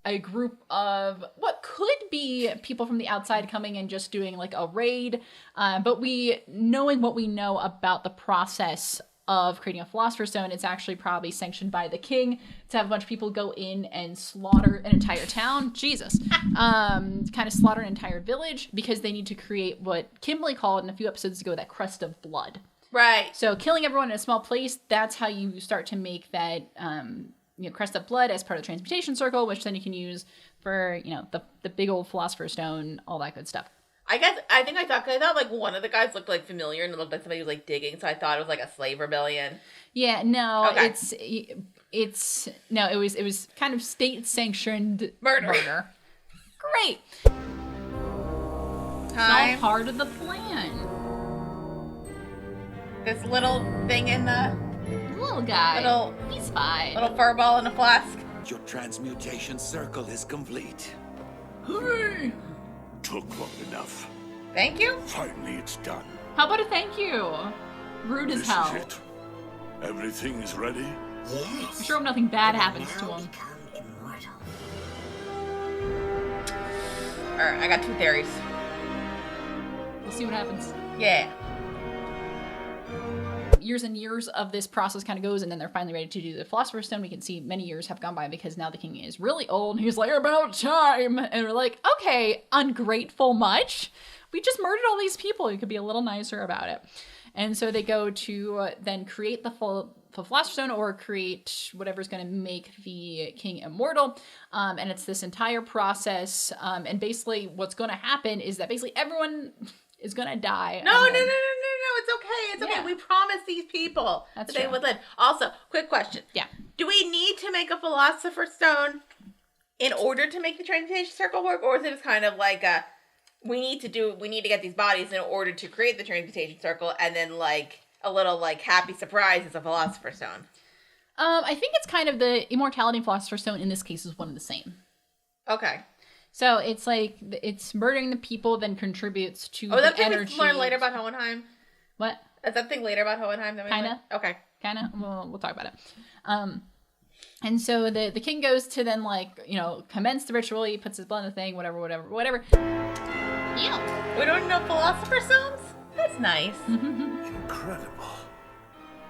A group of what could be people from the outside coming and just doing like a raid, but knowing what we know about the process of creating a Philosopher's Stone, it's actually probably sanctioned by the king to have a bunch of people go in and slaughter an entire town. Jesus. Kind of slaughter an entire village because they need to create what Kimberly called in a few episodes ago that crest of blood. Right. So killing everyone in a small place, that's how you start to make that crest of blood as part of the transmutation circle, which then you can use for, the big old Philosopher's Stone, all that good stuff. I thought like one of the guys looked like familiar and it looked like somebody was like digging, so I thought it was like a slave rebellion. Yeah, no, okay. It was kind of state sanctioned murder. Great. It's all part of the plan. This little thing in the little guy. He's fine. Little fur ball in a flask. Your transmutation circle is complete. Hooray! Took long enough. Thank you. Finally, it's done. How about a thank you? Rude as hell. This is it. Everything is ready. Yes. I'm sure nothing bad happens to him. Alright, I got two theories. We'll see what happens. Yeah. Years and years of this process kind of goes, and then they're finally ready to do the Philosopher's Stone. We can see many years have gone by because now the king is really old. He's like, about time. And we're like, okay, ungrateful much? We just murdered all these people. You could be a little nicer about it. And so they go to then create the Philosopher's Stone or create whatever's going to make the king immortal. And it's this entire process. And basically what's going to happen is that basically everyone is going to die. No, it's okay. It's okay. We promised these people that they would live. Also, quick question. Yeah. Do we need to make a Philosopher's Stone in order to make the transmutation circle work? Or is it just kind of like we need to get these bodies in order to create the transmutation circle, and then like a little like happy surprise is a Philosopher's Stone? I think it's kind of the immortality and Philosopher's Stone in this case is one and the same. Okay. So it's like it's murdering the people, then contributes to the that energy. We learn later about Hohenheim. What? Is that thing later about Hohenheim? Kinda. Okay. Kinda. We'll talk about it. And so the king goes to then commence the ritual. He puts his blood in the thing. Whatever. Yeah. We don't know Philosopher's Stones. That's nice. Incredible.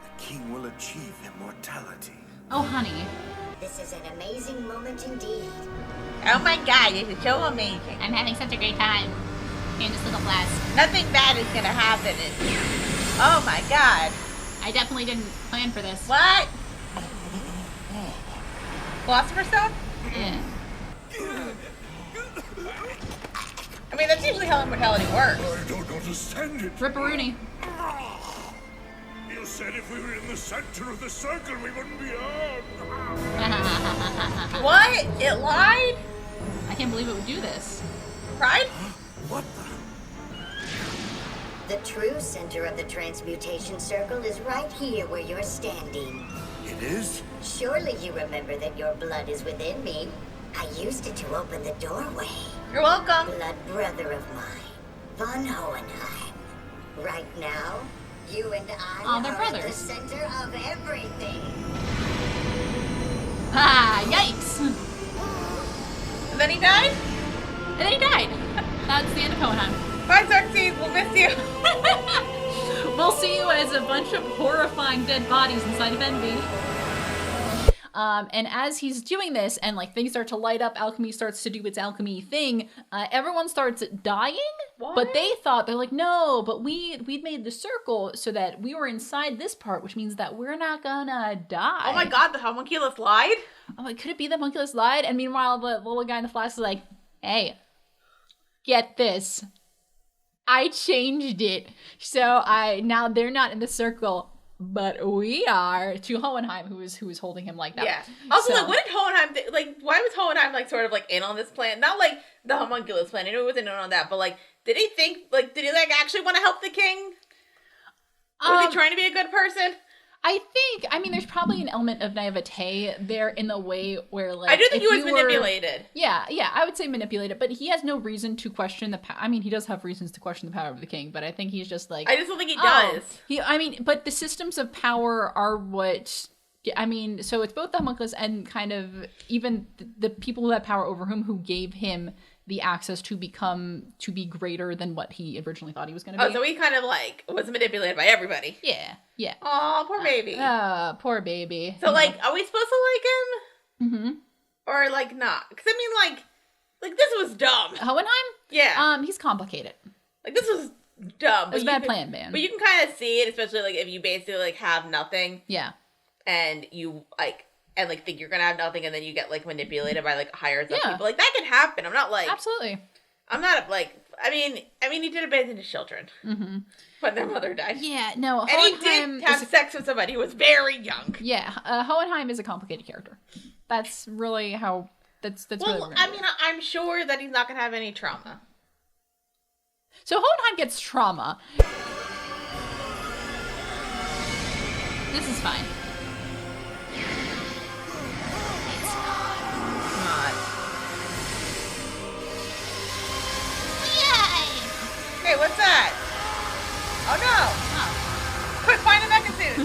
The king will achieve immortality. Oh, honey. This is an amazing moment indeed. Oh my god, this is so amazing. I'm having such a great time in this little Flask. Nothing bad is gonna happen. Oh my god. I definitely didn't plan for this. What? Philosopher's Stone? Eh. I mean, that's usually how immortality works. I don't understand it. Ripperoonie. You said if we were in the center of the circle, we wouldn't be on. What? It lied? I can't believe it would do this. Pride? What The true center of the transmutation circle is right here where you're standing. It is? Surely you remember that your blood is within me. I used it to open the doorway. You're welcome. Blood brother of mine, von Hohenheim. Right now, you and I they're are brothers. at the center of everything. Ah, yikes. And then he died? And then he died. That's the end of Hohenheim. Bye, Xerxes. We'll miss you. We'll see you as a bunch of horrifying dead bodies inside of Envy. And as he's doing this and like things start to light up, alchemy starts to do its alchemy thing, everyone starts dying. What? But they thought, they're like, no, but we'd made the circle so that we were inside this part, which means that we're not gonna die. Oh my god, the homunculus lied? I'm like, could it be the homunculus lied? And meanwhile, the little guy in the flask is like, hey, get this. I changed it. So now they're not in the circle, but we are, to Hohenheim, who is holding him like that. Yeah. Also, So- like, what did Hohenheim why was Hohenheim, like, sort of, like, in on this plan? Not, like, the homunculus plan. I know he wasn't in on that, but, like, did he actually want to help the king? Was he trying to be a good person? I mean, there's probably an element of naivete there in the way where, like, I do think if he was you were- manipulated. Yeah, I would say manipulated, but he has no reason to question the power. I mean, he does have reasons to question the power of the king, but I think he's just like... I just don't think he does. But the systems of power are what... I mean, so it's both the homunculus and kind of even the people who have power over him who gave him the access to be greater than what he originally thought he was going to be. Oh, so he kind of, like, was manipulated by everybody. Yeah. Aw, poor baby. Poor baby. So, like, are we supposed to like him? Mm-hmm. Or, like, not? Because, I mean, like, this was dumb. Hohenheim? Yeah. He's complicated. Like, this was dumb. It was a bad plan, man. But you can kind of see it, especially, like, if you basically, like, have nothing. Yeah. And you, like... And, like, think you're gonna have nothing, and then you get, like, manipulated by, like, higher up Yeah. people. Like, that can happen. I'm not, like... Absolutely. I'm not, like... I mean, he did abandon his children. Mm-hmm. When their mother died. Yeah, no, And he did have sex with somebody who was very young. Yeah, Hohenheim is a complicated character. That's really how... That's really Well, what we're gonna I mean, I'm sure that he's not gonna have any trauma. So Hohenheim gets trauma. This is fine. Hey, what's that? Oh no! Oh. Quick, find a mecha suit!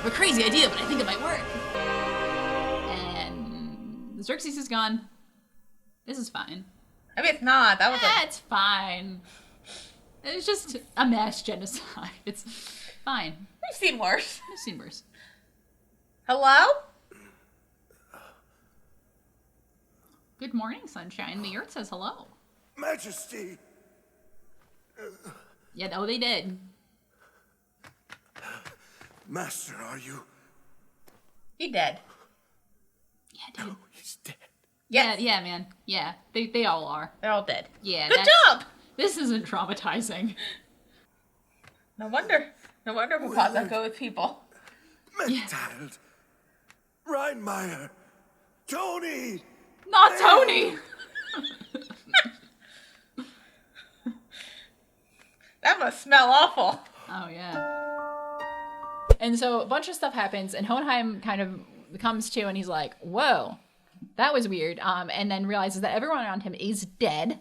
A crazy idea, but I think it might work. And Xerxes is gone. This is fine. I mean, it's not. That was It's fine. It's just a mass genocide. It's fine. We've seen worse. I've seen worse. Hello? Good morning, sunshine. The earth says hello. Majesty! Yeah, no, they did. Master, are you? He dead. Yeah, dude. No, he's dead. Yeah, man. Yeah, they all are. They're all dead. Yeah. Good job! This isn't traumatizing. No wonder Papa's not good with people. Mechthild! Reinmeyer! Tony! Not Tony! That must smell awful. Oh, yeah. And so a bunch of stuff happens, and Hohenheim kind of comes to, and he's like, whoa, that was weird. And then realizes that everyone around him is dead.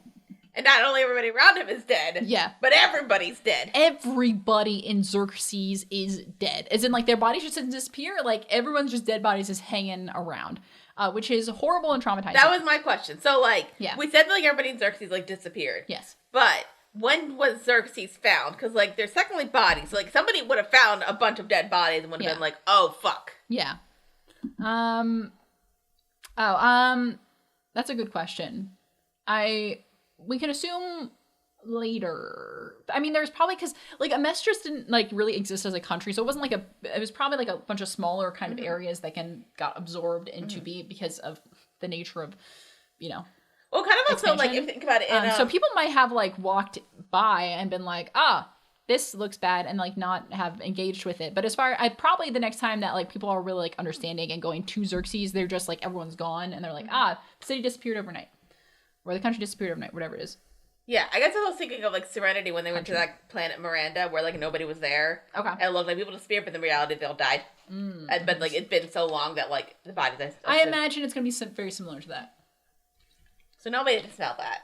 And not only everybody around him is dead. Yeah. But everybody's dead. Everybody in Xerxes is dead. As in, like, their bodies just didn't disappear. Like, everyone's just dead bodies just hanging around. Which is horrible and traumatizing. That was my question. So, like, Yeah. we said, like, everybody in Xerxes, like, disappeared. Yes. But when was Xerxes found? Because, like, there's secondly bodies. So, like, somebody would have found a bunch of dead bodies and would have been like, oh, fuck. Yeah. That's a good question. We can assume later. I mean, there's probably, because, like, Amestris didn't, like, really exist as a country, so it wasn't, like, it was probably, like, a bunch of smaller kind of areas that got absorbed into because of the nature of, you know, well, kind of also, expansion. like, if you think about it, so people might have, like, walked by and been like, this looks bad, and, like, not have engaged with it. But as far, probably the next time that, like, people are really, like, understanding and going to Xerxes, they're just, like, everyone's gone, and they're like, the city disappeared overnight. Or the country disappeared overnight, whatever it is. Yeah, I guess I was thinking of, like, Serenity when they went to that planet Miranda where, like, nobody was there. Okay. And it looked like people disappeared, but in reality they all died. But, like, it's been so long that, like, the bodies... I imagine it's going to be very similar to that. So nobody can smell that.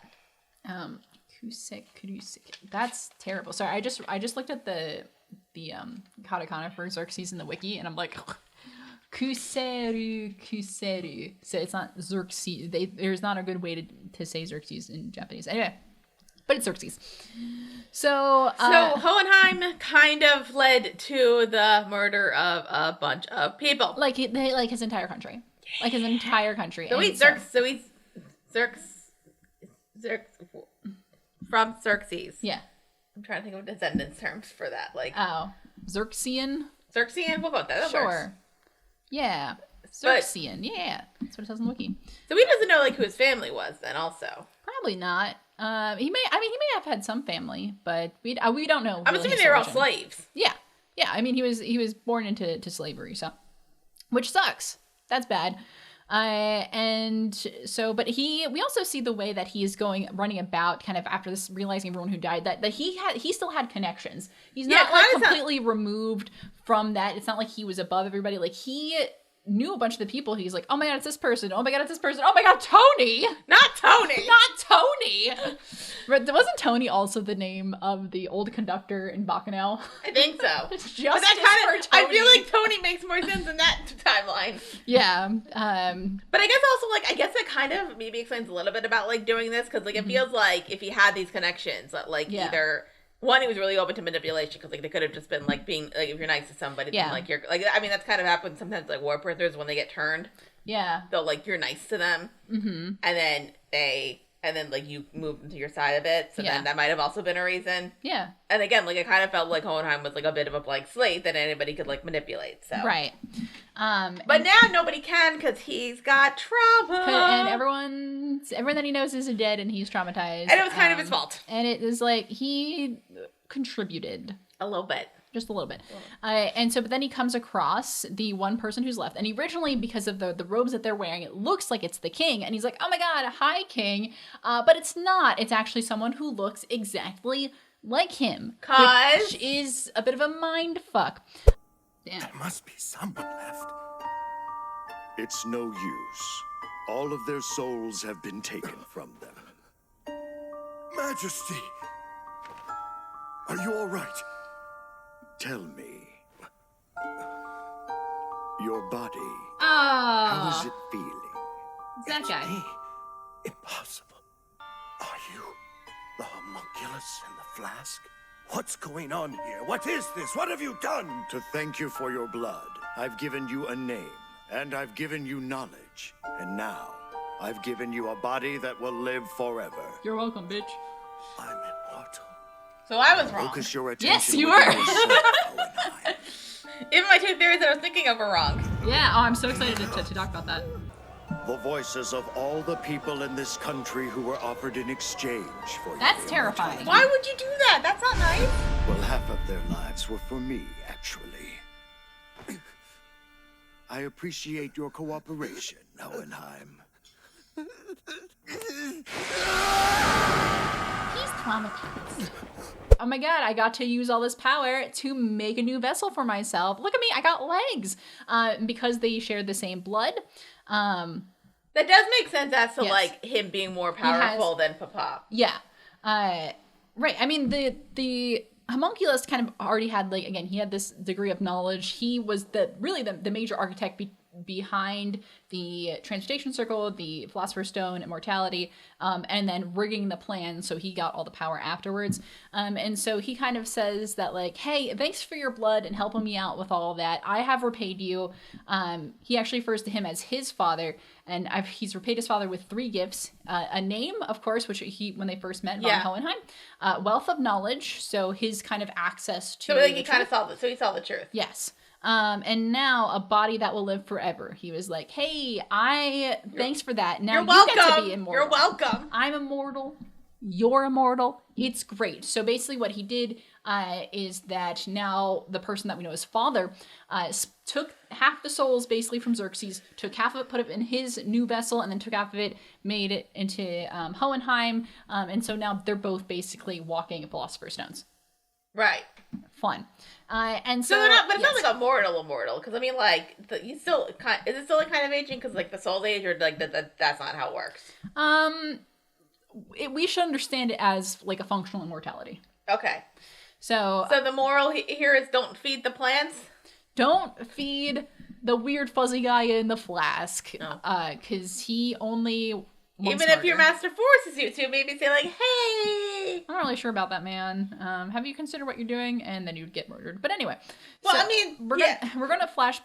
Kusek. That's terrible. Sorry, I just looked at the katakana for Xerxes in the wiki, and I'm like, Kuseru. So it's not Xerxes. There's not a good way to say Xerxes in Japanese. Anyway, but it's Xerxes. So Hohenheim kind of led to the murder of a bunch of people. Like his entire country. Like his entire country. So he's from Xerxes. Yeah. I'm trying to think of descendants terms for that. Like Xerxian? Xerxian? We'll go with that. That sure. works. Yeah. Xerxian. Yeah. That's what it says on the wiki. So he doesn't know, like, who his family was then also. Probably not. He may have had some family, but we don't know. I'm assuming they were all slaves. Yeah. Yeah. I mean, he was born into slavery, so, which sucks. That's bad. And so, but we also see the way that he is running about kind of after this, realizing everyone who died, that he still had connections. He's not like completely removed from that. It's not like he was above everybody. Like, he knew a bunch of the people. He's like, oh my god, it's this person. Oh my god, it's this person. Oh my god, Tony. Not Tony. Not Tony. But wasn't Tony also the name of the old conductor in Bacchanal? I think so. It's just but that kind of, Tony. I feel like Tony makes more sense in that timeline. Yeah. But I guess also, like, I guess it kind of maybe explains a little bit about, like, doing this, because, like, it feels like if he had these connections, that, like, either... One, he was really open to manipulation, because, like, they could have just been, like, being, like, if you're nice to somebody, then, like, you're, like, I mean, that's kind of happened sometimes, like, war prisoners, when they get turned. Yeah. They'll, like, you're nice to them. Mm-hmm. And then, like, you move them to your side a bit, so then that might have also been a reason. Yeah. And again, like, it kind of felt like Hohenheim was, like, a bit of a blank slate that anybody could, like, manipulate, so. Right. But now nobody can, because he's got trauma. And everyone that he knows is dead, and he's traumatized. And it was kind of his fault. And it is like, he contributed. A little bit. Just a little bit. And so, but then he comes across the one person who's left. And he originally, because of the robes that they're wearing, it looks like it's the king. And he's like, oh my god, hi, king. But it's not. It's actually someone who looks exactly like him. Which is a bit of a mind fuck. Damn. There must be someone left. It's no use. All of their souls have been taken from them. Majesty! Are you all right? Tell me. Your body. How is it feeling? It's that guy. Me. Impossible. Are you the homunculus and the flask? What's going on here? What is this? What have you done? To thank you for your blood, I've given you a name, and I've given you knowledge. And now, I've given you a body that will live forever. You're welcome, bitch. I'm immortal. So I was wrong. Focus your attention. Yes, you were. Even my two theories that I was thinking of were wrong. Yeah, I'm so excited to talk about that. The voices of all the people in this country who were offered in exchange for That's your terrifying. immortality. Why would you do that? That's not nice. Well, half of their lives were for me, actually. I appreciate your cooperation, Hohenheim. He's traumatized. Oh my god, I got to use all this power to make a new vessel for myself. Look at me, I got legs. Because they shared the same blood. That does make sense as to, like, him being more powerful than Papa. Yeah. Right. I mean, the homunculus kind of already had, like, again, he had this degree of knowledge. He was the major architect behind the transmutation circle, the philosopher's stone, immortality, and then rigging the plan so he got all the power afterwards. And so he kind of says that, like, hey, thanks for your blood and helping me out with all of that. I have repaid you. He actually refers to him as his father, and he's repaid his father with 3 gifts. A name, of course, which when they first met, von Hohenheim. Wealth of knowledge, so his kind of access to. So like he kind of saw he saw the truth. Yes. And now a body that will live forever. He was like, hey, thanks for that. Now you get to be immortal. You're welcome. I'm immortal. You're immortal. It's great. So basically what he did is that now the person that we know as father took half the souls basically from Xerxes, took half of it, put it in his new vessel, and then took half of it, made it into Hohenheim. And so now they're both basically walking Philosopher's Stones. Right. Fun. And so they're not, but it's not like immortal, because I mean, like, you still is it still like kind of aging, because like the soul's age, or like that's not how it works. We should understand it as like a functional immortality. Okay. So the moral here is don't feed the plants. Don't feed the weird fuzzy guy in the flask, because he only. Even if your master forces you to, maybe say like, hey. I'm not really sure about that, man. Have you considered what you're doing? And then you'd get murdered. But anyway. Well, so I mean, we're gonna flash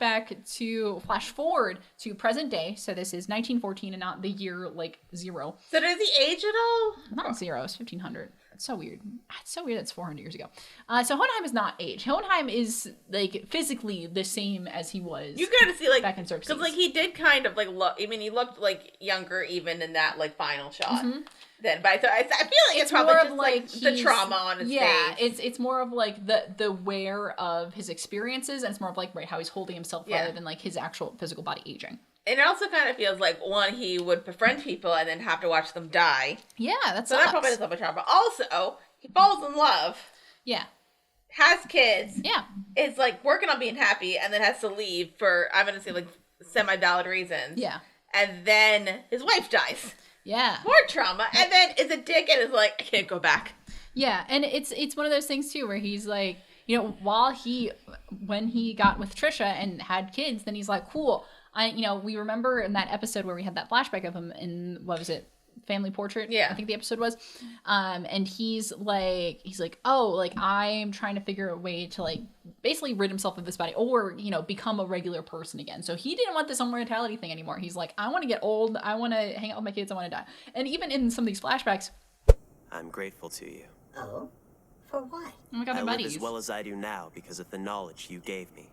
forward to present day. So this is 1914 and not the year like 0. So does he age at all? Not 0. It's 1500. It's so weird. It's so weird. It's 400 years ago. So Hohenheim is not age. Hohenheim is like physically the same as he was. You gotta see like back in Xerxes. Because like he did kind of like look. I mean, he looked like younger even in that like final shot. Mm-hmm. Then, but I feel like it's probably just like the trauma on his face. Yeah, it's more of like the wear of his experiences, and it's more of like how he's holding himself rather than like his actual physical body aging. And it also kind of feels like he would befriend people and then have to watch them die. Yeah, that so sucks. that probably doesn't have a trauma. Also, he falls in love. Yeah. Has kids. Yeah. Is like working on being happy and then has to leave for, I'm going to say like semi-valid reasons. Yeah. And then his wife dies. Yeah. More trauma. And then is a dick and is like, I can't go back. Yeah. And it's one of those things too where he's like, you know, when he got with Trisha and had kids, then he's like, cool. We remember in that episode where we had that flashback of him in, what was it? Family Portrait? Yeah. I think the episode was. And he's like, oh, like I'm trying to figure a way to like basically rid himself of this body or, become a regular person again. So he didn't want this immortality thing anymore. He's like, I want to get old. I want to hang out with my kids. I want to die. And even in some of these flashbacks. I'm grateful to you. Oh? For what? Oh my God, I buddies. live as well as I do now because of the knowledge you gave me.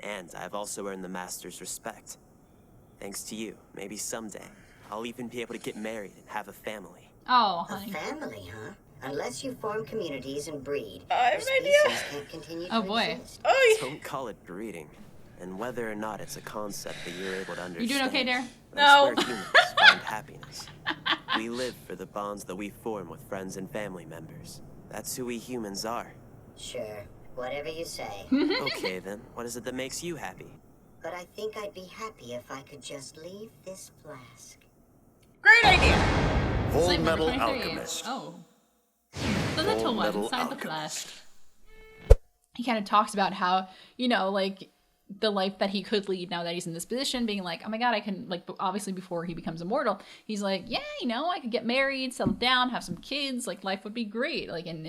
And I've also earned the Master's respect. Thanks to you, maybe someday, I'll even be able to get married and have a family. Oh, honey. A family, huh? Unless you form communities and breed, I have the an idea. species can't continue to exist. Don't call it breeding. And whether or not it's a concept that you're able to understand. You doing okay, Dare? No. That's where humans find happiness. We live for the bonds that we form with friends and family members. That's who we humans are. Sure. Whatever you say. Okay, then. What is it that makes you happy? But I think I'd be happy if I could just leave this flask. Great idea. Fullmetal Alchemist. Oh. The little one Fullmetal inside the Alchemist. flask. He kind of talks about how, like the life that he could lead now that he's in this position, being like, oh my God, I can, like, obviously before he becomes immortal, he's like, yeah, I could get married, settle down, have some kids, like, life would be great. Like, and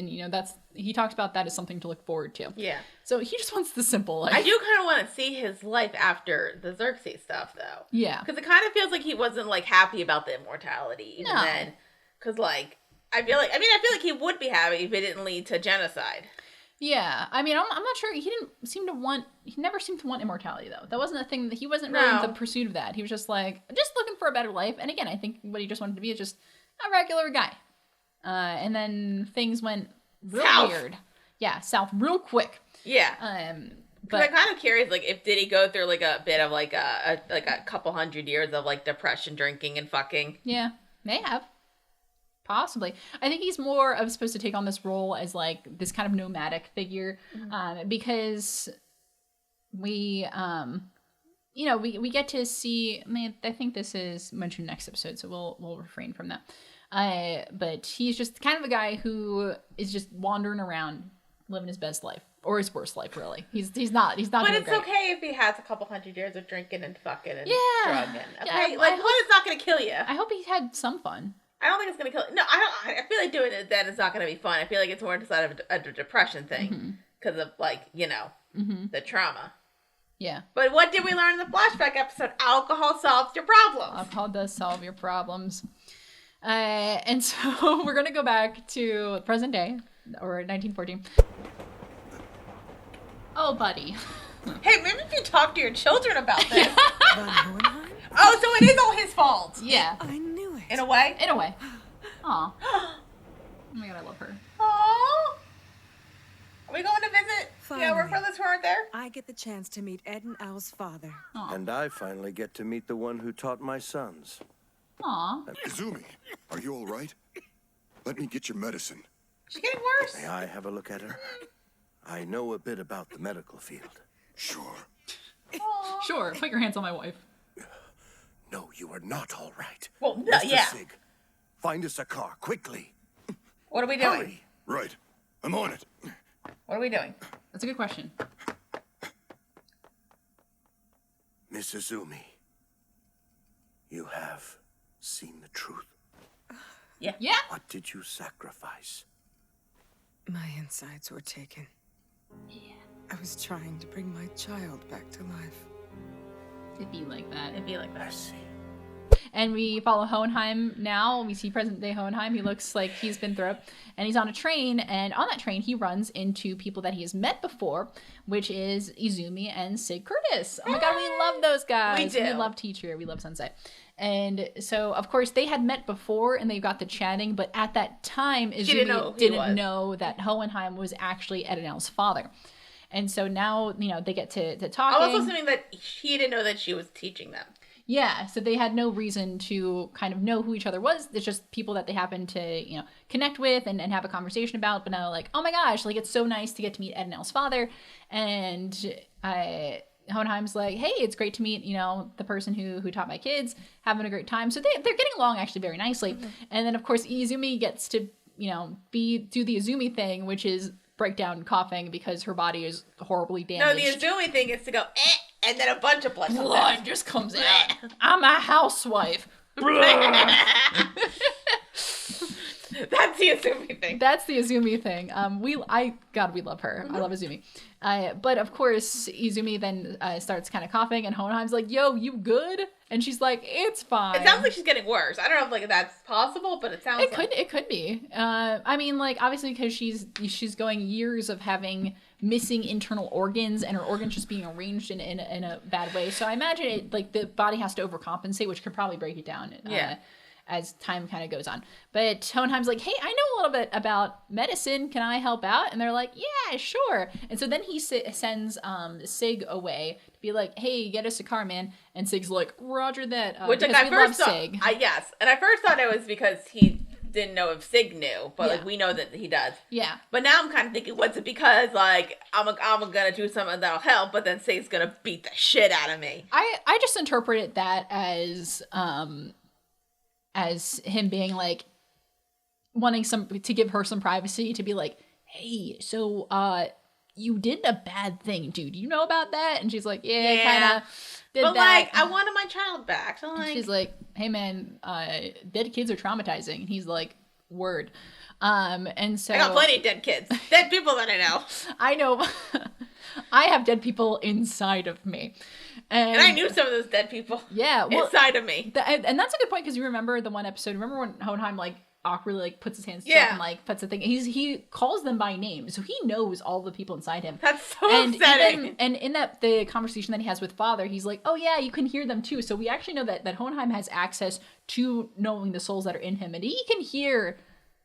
he talks about that as something to look forward to. Yeah. So he just wants the simple life. I do kind of want to see his life after the Xerxes stuff, though. Yeah. Because it kind of feels like he wasn't, like, happy about the immortality even then. Because, like, I feel like he would be happy if it didn't lead to genocide. Yeah, I mean, I'm not sure. He never seemed to want immortality, though. That wasn't a thing that he wasn't really in the pursuit of that. He was just like, just looking for a better life. And again, I think what he just wanted to be is just a regular guy. And then things went real weird. Yeah, south real quick. Yeah. But I'm kind of curious, like, did he go through like a bit of like a couple hundred years of like depression, drinking, and fucking? Yeah, may have. Possibly. I think he's more of supposed to take on this role as like this kind of nomadic figure, because we get to see. I think this is mentioned next episode, so we'll refrain from that. But he's just kind of a guy who is just wandering around, living his best life. or his worst life, really. He's not But doing it's great. okay if he has a couple hundred years of drinking and fucking and drugging. Okay, Yeah, like one is not going to kill you. I hope he had some fun. I don't think it's going to kill. No, I don't. I feel like doing it then is not going to be fun. I feel like it's more just out of a depression thing because of like the trauma. Yeah. But what did we learn in the flashback episode? Alcohol solves your problems. Alcohol does solve your problems. And so we're gonna go back to present day, or 1914. Oh, buddy. Hey, maybe if you talk to your children about this. Oh, so it is all his fault. Yeah. I knew it. In a way? In a way. Aw. Oh my god, I love her. Aww. Are we going to visit our brothers who aren't there? I get the chance to meet Ed and Al's father. Aw. And I finally get to meet the one who taught my sons. Aw. Izumi, are you all right? Let me get your medicine. She's getting worse. May I have a look at her? I know a bit about the medical field. Sure. Sure, put your hands on my wife. No, you are not all right. Well, no, Mr. yeah. Sig, find us a car, quickly. What are we doing? Hurry. Right. I'm on it. What are we doing? That's a good question. Miss Izumi, you have seen the truth. Yeah. Yeah. What did you sacrifice? My insides were taken. Yeah. I was trying to bring my child back to life. It'd be like that. It'd be like I that. see. And we follow Hohenheim now. We see present-day Hohenheim. He looks like he's been through it. And he's on a train. And on that train, he runs into people that he has met before, which is Izumi and Sig Curtis. Oh my god, we love those guys. We do. We love Teacher. We love Sensei. And so, of course, they had met before and they got to chatting. But at that time, Izumi didn't know that Hohenheim was actually Ed and Elle's father. And so now, they get to talking. I was assuming that he didn't know that she was teaching them. Yeah, so they had no reason to kind of know who each other was. It's just people that they happen to, connect with and have a conversation about. But now, like, oh my gosh, like, it's so nice to get to meet Ed and Elle's father. And Hohenheim's like, hey, it's great to meet, the person who taught my kids, having a great time. So they're getting along actually very nicely. Mm-hmm. And then, of course, Izumi gets to, do the Izumi thing, which is break down coughing because her body is horribly damaged. No, the Izumi thing is to go, and then a bunch of blood just comes out. I'm a housewife. That's the Izumi thing. That's the Izumi thing. We love her. I love Izumi. But of course, Izumi then starts kind of coughing, and Hohenheim's like, "Yo, you good?" And she's like, "It's fine." It sounds like she's getting worse. I don't know if like that's possible, but it sounds. It could be. I mean, like obviously because she's going years of having missing internal organs and her organs just being arranged in a bad way. So I imagine it like the body has to overcompensate, which could probably break it down. As time kind of goes on. But Hohenheim's like, hey, I know a little bit about medicine. Can I help out? And they're like, yeah, sure. And so then he sends Sig away to be like, hey, get us a car, man. And Sig's like, roger that. Which like I first thought, yes. And I first thought it was because he didn't know if Sig knew, but like we know that he does. Yeah. But now I'm kind of thinking, what's it because like I'm gonna do something that'll help, but then Sig's gonna beat the shit out of me. I just interpreted that as him being like wanting to give her some privacy, to be like, hey, so you did a bad thing, dude. You know about that? And she's like, yeah. kind of did but that. Like I wanted my child back. So like, she's like, hey man, dead kids are traumatizing. And he's like, word. And so I got plenty of dead kids, dead people that I know. I know. I have dead people inside of me. And I knew some of those dead people. Yeah, inside of me. And that's a good point because you remember the one episode. Remember when Hohenheim like awkwardly like puts his hands to and like puts the thing. He calls them by name, so he knows all the people inside him. That's so upsetting. And in the conversation that he has with Father, he's like, oh yeah, you can hear them too. So we actually know that Hohenheim has access to knowing the souls that are in him, and he can hear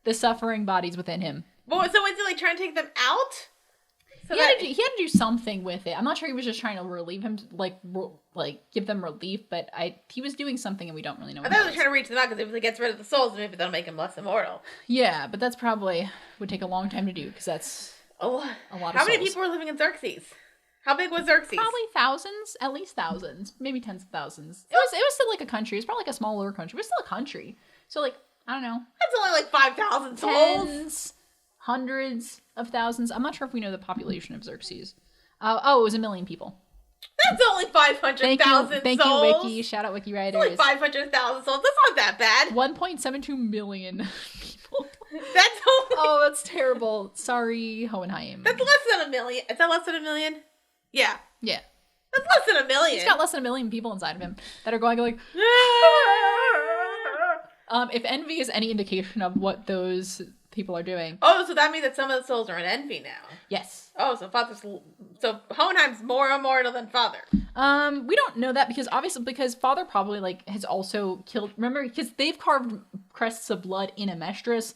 the suffering bodies within him. But so was he like trying to take them out? So he had to do something with it. I'm not sure he was just trying to relieve him, like give them relief, but he was doing something and we don't really know what I thought he was trying to reach them out because if he gets rid of the souls, maybe that'll make him less immortal. Yeah, but that's probably would take a long time to do because that's a lot of How many souls. people were living in Xerxes? How big was Xerxes? Probably thousands, at least thousands, maybe tens of thousands. It was still like a country. It's probably like a smaller country, but still a country. So like, I don't know. That's only like 5,000 souls. hundreds of thousands. I'm not sure if we know the population of Xerxes. It was 1 million people. That's only 500,000 souls. Thank you, Wiki. Shout out Wiki Writers. It's only 500,000 souls. That's not that bad. 1.72 million people. That's only... Oh, that's terrible. Sorry, Hohenheim. That's less than 1 million. Is that less than 1 million? Yeah. Yeah. That's less than 1 million. He's got less than 1 million people inside of him that are going like... If envy is any indication of what those people are doing. Oh, so that means that some of the souls are in envy now. Yes. Oh, so Hohenheim's more immortal than Father. We don't know that because Father probably like has also killed. Remember, because they've carved crests of blood in Amestris.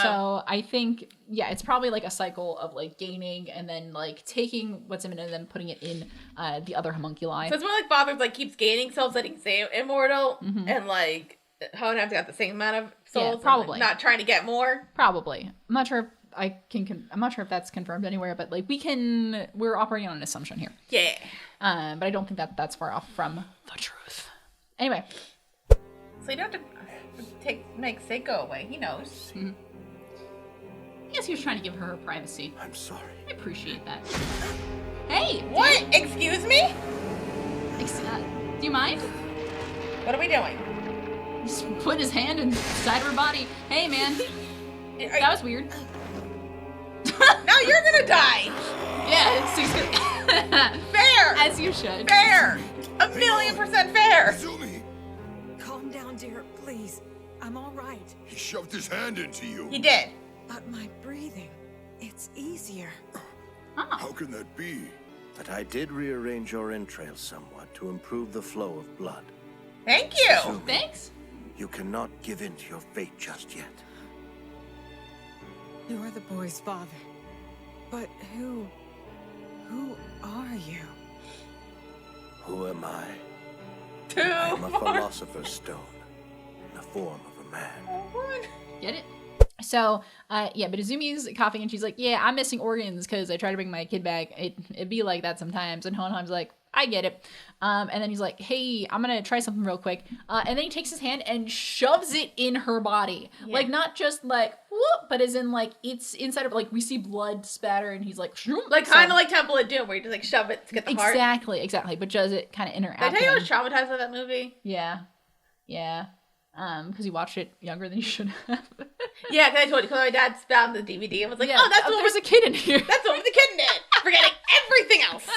So I think it's probably like a cycle of like gaining and then like taking what's in it and then putting it in the other homunculi. So it's more like Father's like keeps gaining souls, letting say immortal, and like Hohenheim's got the same amount of souls. Yeah, probably. And, like, not trying to get more. Probably. I'm not sure if I'm not sure if that's confirmed anywhere, but like we're operating on an assumption here. Yeah. But I don't think that's far off from the truth. Anyway. So you don't have to make Sig go away. He knows. Mm-hmm. Yes, he was trying to give her privacy. I'm sorry. I appreciate that. Hey! What? Excuse me? Do you mind? What are we doing? Just put his hand inside her body. Hey, man. That was weird. Now you're gonna die. Yeah, Sig's gonna... Fair. As you should. Fair. 1,000,000% fair. Calm down, dear, please. I'm all right. He shoved his hand into you. He did. But my breathing, it's easier. How can that be? But I did rearrange your entrails somewhat to improve the flow of blood. Thank you. Suzumi, Thanks. You cannot give in to your fate just yet. You are the boy's father. But who are you? Who am I? I am a philosopher's stone in the form of a man. Get it? So, but Izumi's coughing and she's like, yeah, I'm missing organs because I try to bring my kid back. It'd be like that sometimes. And Hohenheim's like, I get it. And then he's like, hey, I'm going to try something real quick. And then he takes his hand and shoves it in her body. Yeah. Like, not just like, whoop, but as in like, it's inside of, like, we see blood spatter and he's like, shoom. Like, kind of like Temple of Doom where you just like shove it to get the heart. Exactly. But does it kind of in her abdomen. Did I tell you I was traumatized by that movie? Yeah. Because you watched it younger than you should have. Yeah, because I told you, because my dad found the DVD and was like, there's a kid in here. That's what the kid did. Forgetting everything else.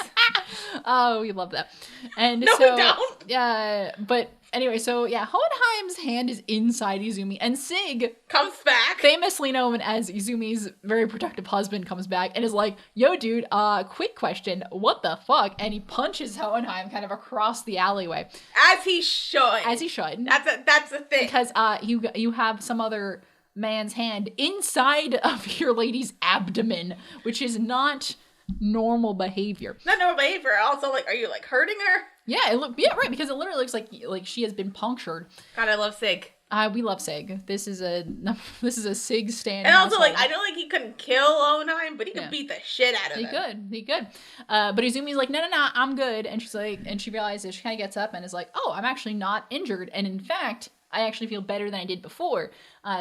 Oh, we love that. And no, so, we don't. Yeah, but anyway, Hohenheim's hand is inside Izumi, and Sig comes back. Famously known as Izumi's very protective husband comes back and is like, yo, dude, quick question, what the fuck? And he punches Hohenheim kind of across the alleyway. As he should. That's the thing. Because you have some other man's hand inside of your lady's abdomen, which is not normal behavior. Not normal behavior. Also, like, are you like hurting her? Yeah, right, because it literally looks like she has been punctured. God, I love Sig. We love Sig. This is a Sig stand. And also, like, I know like he couldn't kill Hohenheim, but he could beat the shit out of him. He could. But Izumi's like, no, I'm good. And she's like, and she realizes, she kind of gets up and is like, oh, I'm actually not injured. And in fact, I actually feel better than I did before,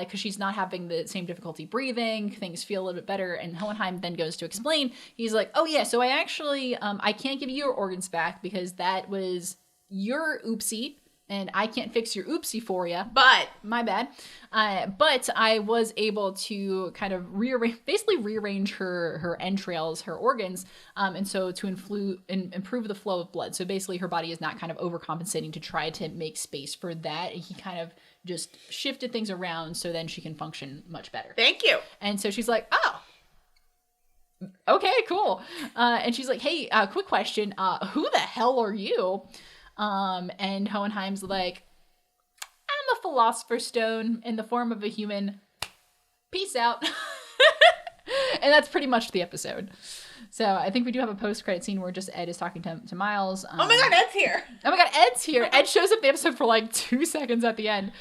because she's not having the same difficulty breathing. Things feel a little bit better. And Hohenheim then goes to explain. He's like, oh yeah, so I actually, I can't give you your organs back because that was your oopsie. And I can't fix your oopsie for you. But my bad. But I was able to kind of rearrange her entrails, her organs, and so to improve the flow of blood. So basically, her body is not kind of overcompensating to try to make space for that. And he kind of just shifted things around so then she can function much better. Thank you. And so she's like, oh. Okay, cool. And she's like, hey, quick question. Who the hell are you? And Hohenheim's like, I'm a philosopher's stone in the form of a human. Peace out. And that's pretty much the episode. So I think we do have a post-credit scene where just Ed is talking to Miles. Oh my god, Ed's here. Ed's here. Ed shows up in the episode for like 2 seconds at the end.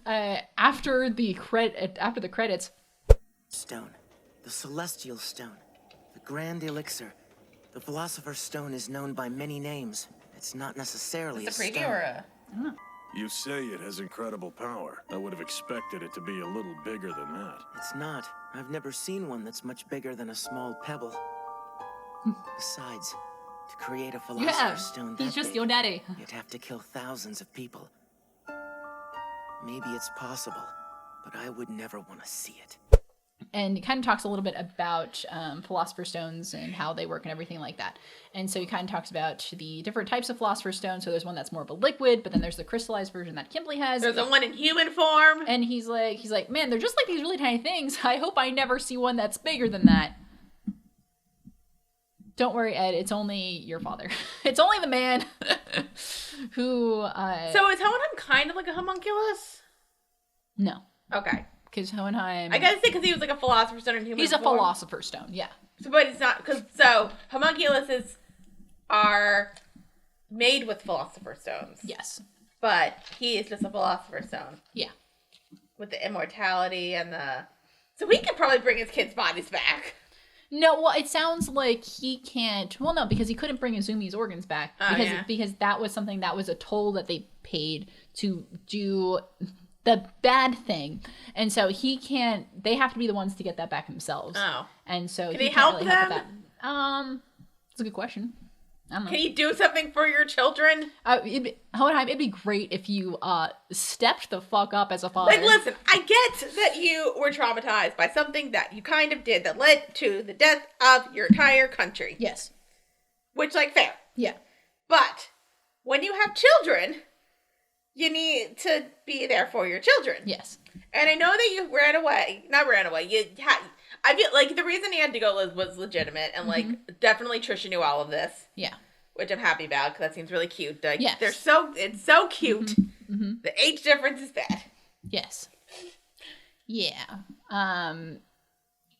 After the credits. Stone. The celestial stone. The grand elixir. The philosopher's stone is known by many names. It's not necessarily a preview or a... You say it has incredible power. I would have expected it to be a little bigger than that. It's not. I've never seen one that's much bigger than a small pebble. Besides, to create a philosopher's stone he's that just big, your daddy. you'd have to kill thousands of people. Maybe it's possible, but I would never want to see it. And he kind of talks a little bit about philosopher's stones and how they work and everything like that. And so he kind of talks about the different types of philosopher's stones. So there's one that's more of a liquid, but then there's the crystallized version that Kimberly has. There's the one in human form. And he's like, man, they're just like these really tiny things. I hope I never see one that's bigger than that. Don't worry, Ed. It's only your father. It's only the man who... So is Hohenheim kind of like a homunculus? No. Okay. Because Hohenheim... I gotta say, because he was like a philosopher's stone in human He's form. a philosopher's stone, yeah. So, but it's not... So, homunculuses are made with philosopher's stones. Yes. But he is just a philosopher's stone. Yeah. With the immortality and the... So he could probably bring his kids' bodies back. No, well, it sounds like he can't... Well, no, because he couldn't bring Izumi's organs back. Because that was something that was a toll that they paid to do the bad thing. And so he can't... They have to be the ones to get that back themselves. Oh. And so Can he help really them? Help with that. That's a good question. I don't know. Can you do something for your children? Hohenheim, it'd be great if you stepped the fuck up as a father. Like, listen, I get that you were traumatized by something that you kind of did that led to the death of your entire country. Yes. Which, like, fair. Yeah. But when you have children, you need to be there for your children. Yes. And I know that you ran away. Not ran away. I feel like the reason he had to go was legitimate, and like definitely Trisha knew all of this. Yeah, which I'm happy about because that seems really cute. Like, yes, it's so cute. The age difference is bad. Yes. Yeah.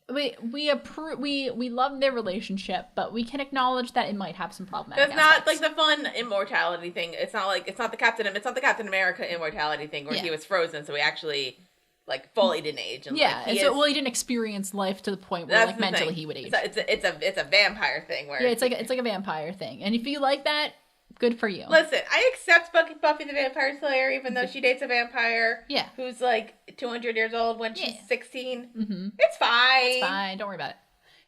We love their relationship, but we can acknowledge that it might have some problematic. It's not like the fun immortality thing. It's not the Captain America immortality thing where he was frozen, so he actually. Like fully didn't age, and he didn't experience life to the point where like mentally he would age. It's a vampire thing where it's like a vampire thing, and if you like that, good for you. Listen, I accept Buffy the Vampire Slayer, even though she dates a vampire. Yeah, who's like 200 years old when she's 16. Mm-hmm. It's fine. It's fine. Don't worry about it.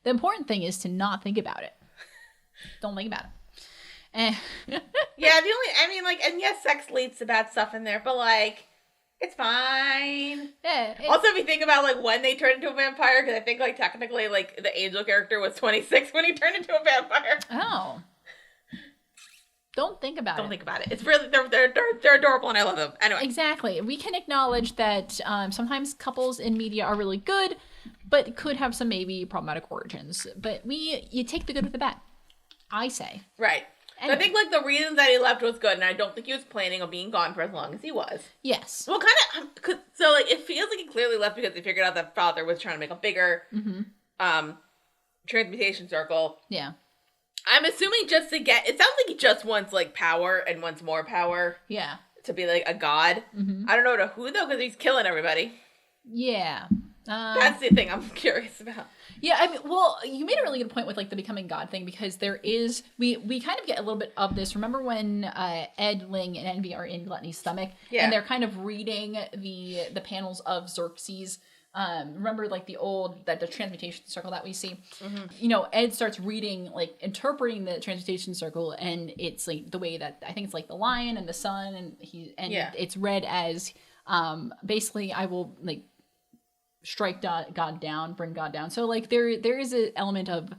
The important thing is to not think about it. Don't think about it. And yes, sex leads to bad stuff in there, but like. It's fine. Yeah. Also, if you think about, like, when they turned into a vampire, because I think, like, technically, like, the Angel character was 26 when he turned into a vampire. Oh. Don't think about it. Don't think about it. It's really, they're adorable and I love them. Anyway. Exactly. We can acknowledge that sometimes couples in media are really good, but could have some maybe problematic origins. But you take the good with the bad, I say. Right. Anyway. I think, like, the reason that he left was good, and I don't think he was planning on being gone for as long as he was. Yes. Well, kind of, so, like, it feels like he clearly left because he figured out that father was trying to make a bigger transmutation circle. Yeah. I'm assuming just to get, it sounds like he just wants, like, power and wants more power. Yeah. To be, like, a god. I don't know to who, though, because he's killing everybody. Yeah. That's the thing I'm curious about. Yeah, I mean, well, you made a really good point with like the becoming God thing, because there is we kind of get a little bit of this. Remember when Ed, Ling, and Envy are in Gluttony's stomach, and they're kind of reading the panels of Xerxes. Remember like the transmutation circle that we see. You know, Ed starts reading, like interpreting the transmutation circle, and it's like the way that I think it's like the lion and the sun, and it's read as basically I will like. Strike God down, bring God down. So like there is an element of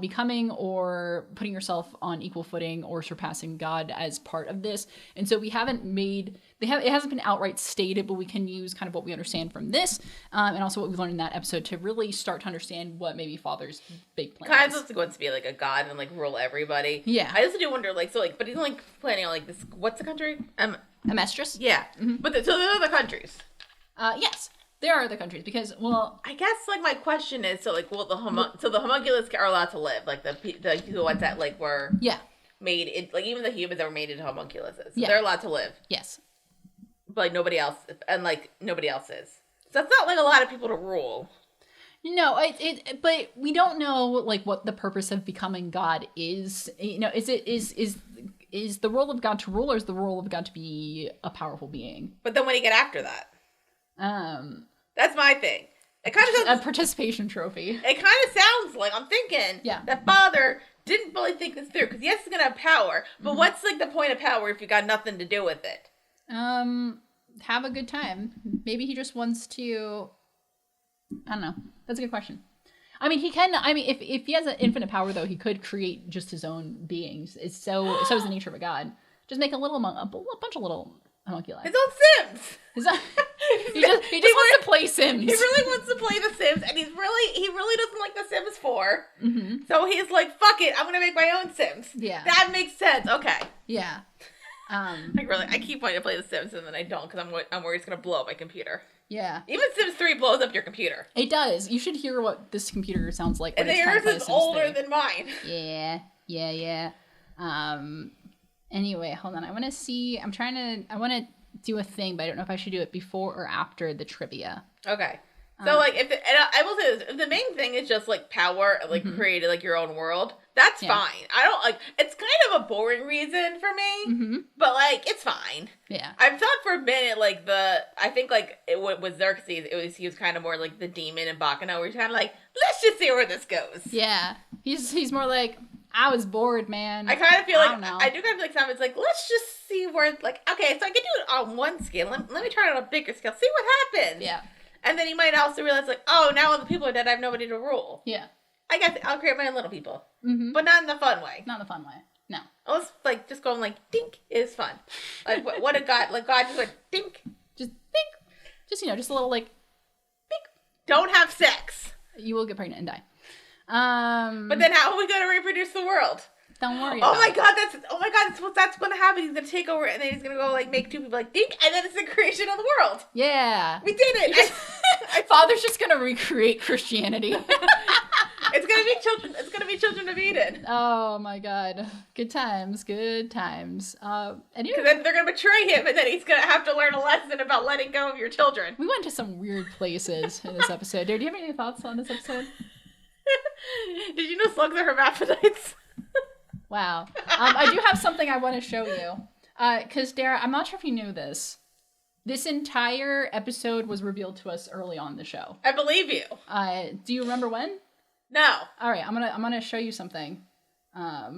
becoming or putting yourself on equal footing or surpassing God as part of this. And so we haven't it hasn't been outright stated, but we can use kind of what we understand from this and also what we learned in that episode to really start to understand what maybe Father's big plan Kind is. of wants to be like a god and like rule everybody. Yeah. I also do wonder like, so like, but he's like planning on like this, what's the country? Amestris? Yeah. But so there are other countries. Yes. There are other countries because, well, I guess like my question is, so like, well, the homunculus are allowed to live, like the ones that like were made it, like even the humans that were made into homunculuses, so they're allowed to live. Yes, but like nobody else, and like nobody else is. So it's not like a lot of people to rule. No, but we don't know like what the purpose of becoming God is. You know, is is the role of God to rule, or is the role of God to be a powerful being? But then what do you get after that? That's my thing. It kind of sounds, a participation trophy. It kind of sounds like, I'm thinking, that Father didn't really think this through, because yes, he's gonna have power, but what's like the point of power if you got nothing to do with it? Have a good time. Maybe he just wants to. I don't know. That's a good question. I mean, he can. I mean, if he has an infinite power, though, he could create just his own beings. It's so is the nature of a god. Just make a bunch of little homunculi. His own Sims. He just wants to play Sims. He really wants to play The Sims, and he really doesn't like The Sims 4. Mm-hmm. So he's like, fuck it, I'm gonna make my own Sims. Yeah, that makes sense. Okay. Yeah. I keep wanting to play The Sims, and then I don't, because I'm worried it's gonna blow up my computer. Yeah. Even Sims 3 blows up your computer. It does. You should hear what this computer sounds like. And yours is older than mine. Yeah. Anyway, hold on. I want to do a thing, but I don't know if I should do it before or after the trivia. Okay. So, like, I will say this, if the main thing is just, like, power, like, created, like, your own world, that's fine. I don't, like, it's kind of a boring reason for me, but, like, it's fine. Yeah. I've thought for a minute, like, I think, like, it was Xerxes, he was kind of more like the demon in Bacchanal, where he's kind of like, let's just see where this goes. Yeah. He's more like, I was bored, man. I kind of feel like, I do kind of feel like sometimes, like, let's just see where, like, okay, so I can do it on one scale, let me try it on a bigger scale, see what happens. Yeah. And then you might also realize, like, oh, now all the people are dead, I have nobody to rule. Yeah. I guess I'll create my own little people. Mm-hmm. But not in the fun way. Not in the fun way. No. Unless, like, just going, like, dink is fun. Like, what a God, like, God just went, dink. Just dink. Just, just a little, like, dink. Don't have sex. You will get pregnant and die. But then how are we going to reproduce the world? Don't worry about it. That's going to happen. He's going to take over, and then he's going to go, like, make two people, like, dink, and then it's the creation of the world. Yeah. We did it. Father's just going to recreate Christianity. It's going to be children of Eden. Oh, my God. Good times. Because then they're going to betray him, and then he's going to have to learn a lesson about letting go of your children. We went to some weird places in this episode. Dare, do you have any thoughts on this episode? Did you know slugs are hermaphrodites? Wow. I do have something I want to show you. Because, Dara, I'm not sure if you knew this. This entire episode was revealed to us early on in the show. I believe you. Do you remember when? No. All right, I'm gonna show you something. I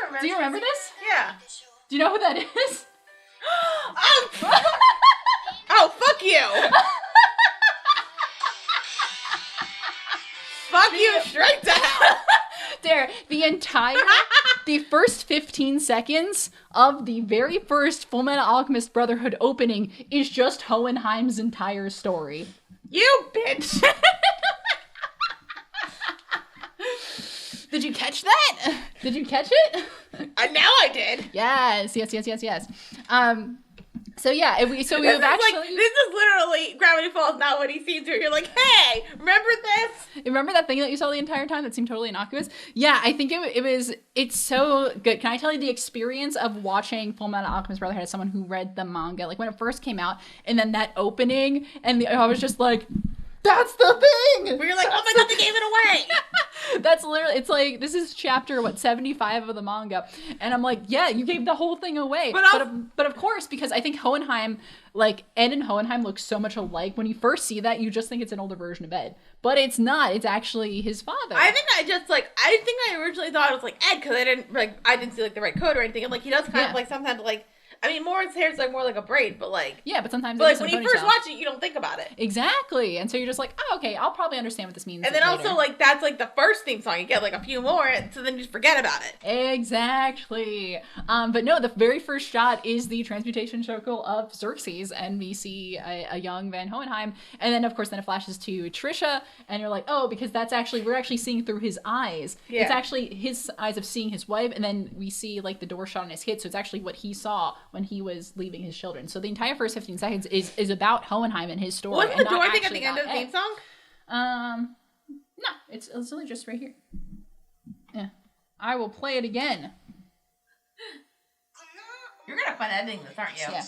remember. Do you remember this? Yeah. Do you know who that is? Oh, fuck you! Fuck you straight to hell! There, the first 15 seconds of the very first Fullmetal Alchemist Brotherhood opening is just Hohenheim's entire story. You bitch! Did you catch that? Did you catch it? Now I did. Yes. So yeah, we have actually. Like, this is literally Gravity Falls, not what he sees here. You're like, hey, remember this? Remember that thing that you saw the entire time that seemed totally innocuous? Yeah, I think it's so good. Can I tell you the experience of watching Fullmetal Alchemist Brotherhood as someone who read the manga, like when it first came out, and then that opening, and I was just like, that's the thing! Where you're like, oh my god, they gave it away! That's literally, it's like, this is chapter, 75 of the manga. And I'm like, yeah, you gave the whole thing away. But of course, because I think Hohenheim, like, Ed and Hohenheim look so much alike. When you first see that, you just think it's an older version of Ed. But it's not. It's actually his father. I think I originally thought it was, like, Ed, because I didn't see, like, the right code or anything. I'm like, he does kind of, like, sometimes, like, I mean, Morin's hair is like more like a braid, but like... Yeah, but sometimes... But like, when you first watch it, you don't think about it. Exactly. And so you're just like, oh, okay, I'll probably understand what this means. And then later. Also, like, that's like the first theme song. You get like a few more, so then you just forget about it. Exactly. But no, the very first shot is the transmutation circle of Xerxes, and we see a young Van Hohenheim. And then, of course, it flashes to Trisha, and you're like, oh, because we're actually seeing through his eyes. Yeah. It's actually his eyes of seeing his wife, and then we see, like, the door shot on his kid, so it's actually what he saw when he was leaving his children. So the entire first 15 seconds is about Hohenheim and his story. Wasn't the door thing at the end of the theme song? No, it's literally just right here. Yeah. I will play it again. You're gonna find editing this, aren't you? Yeah.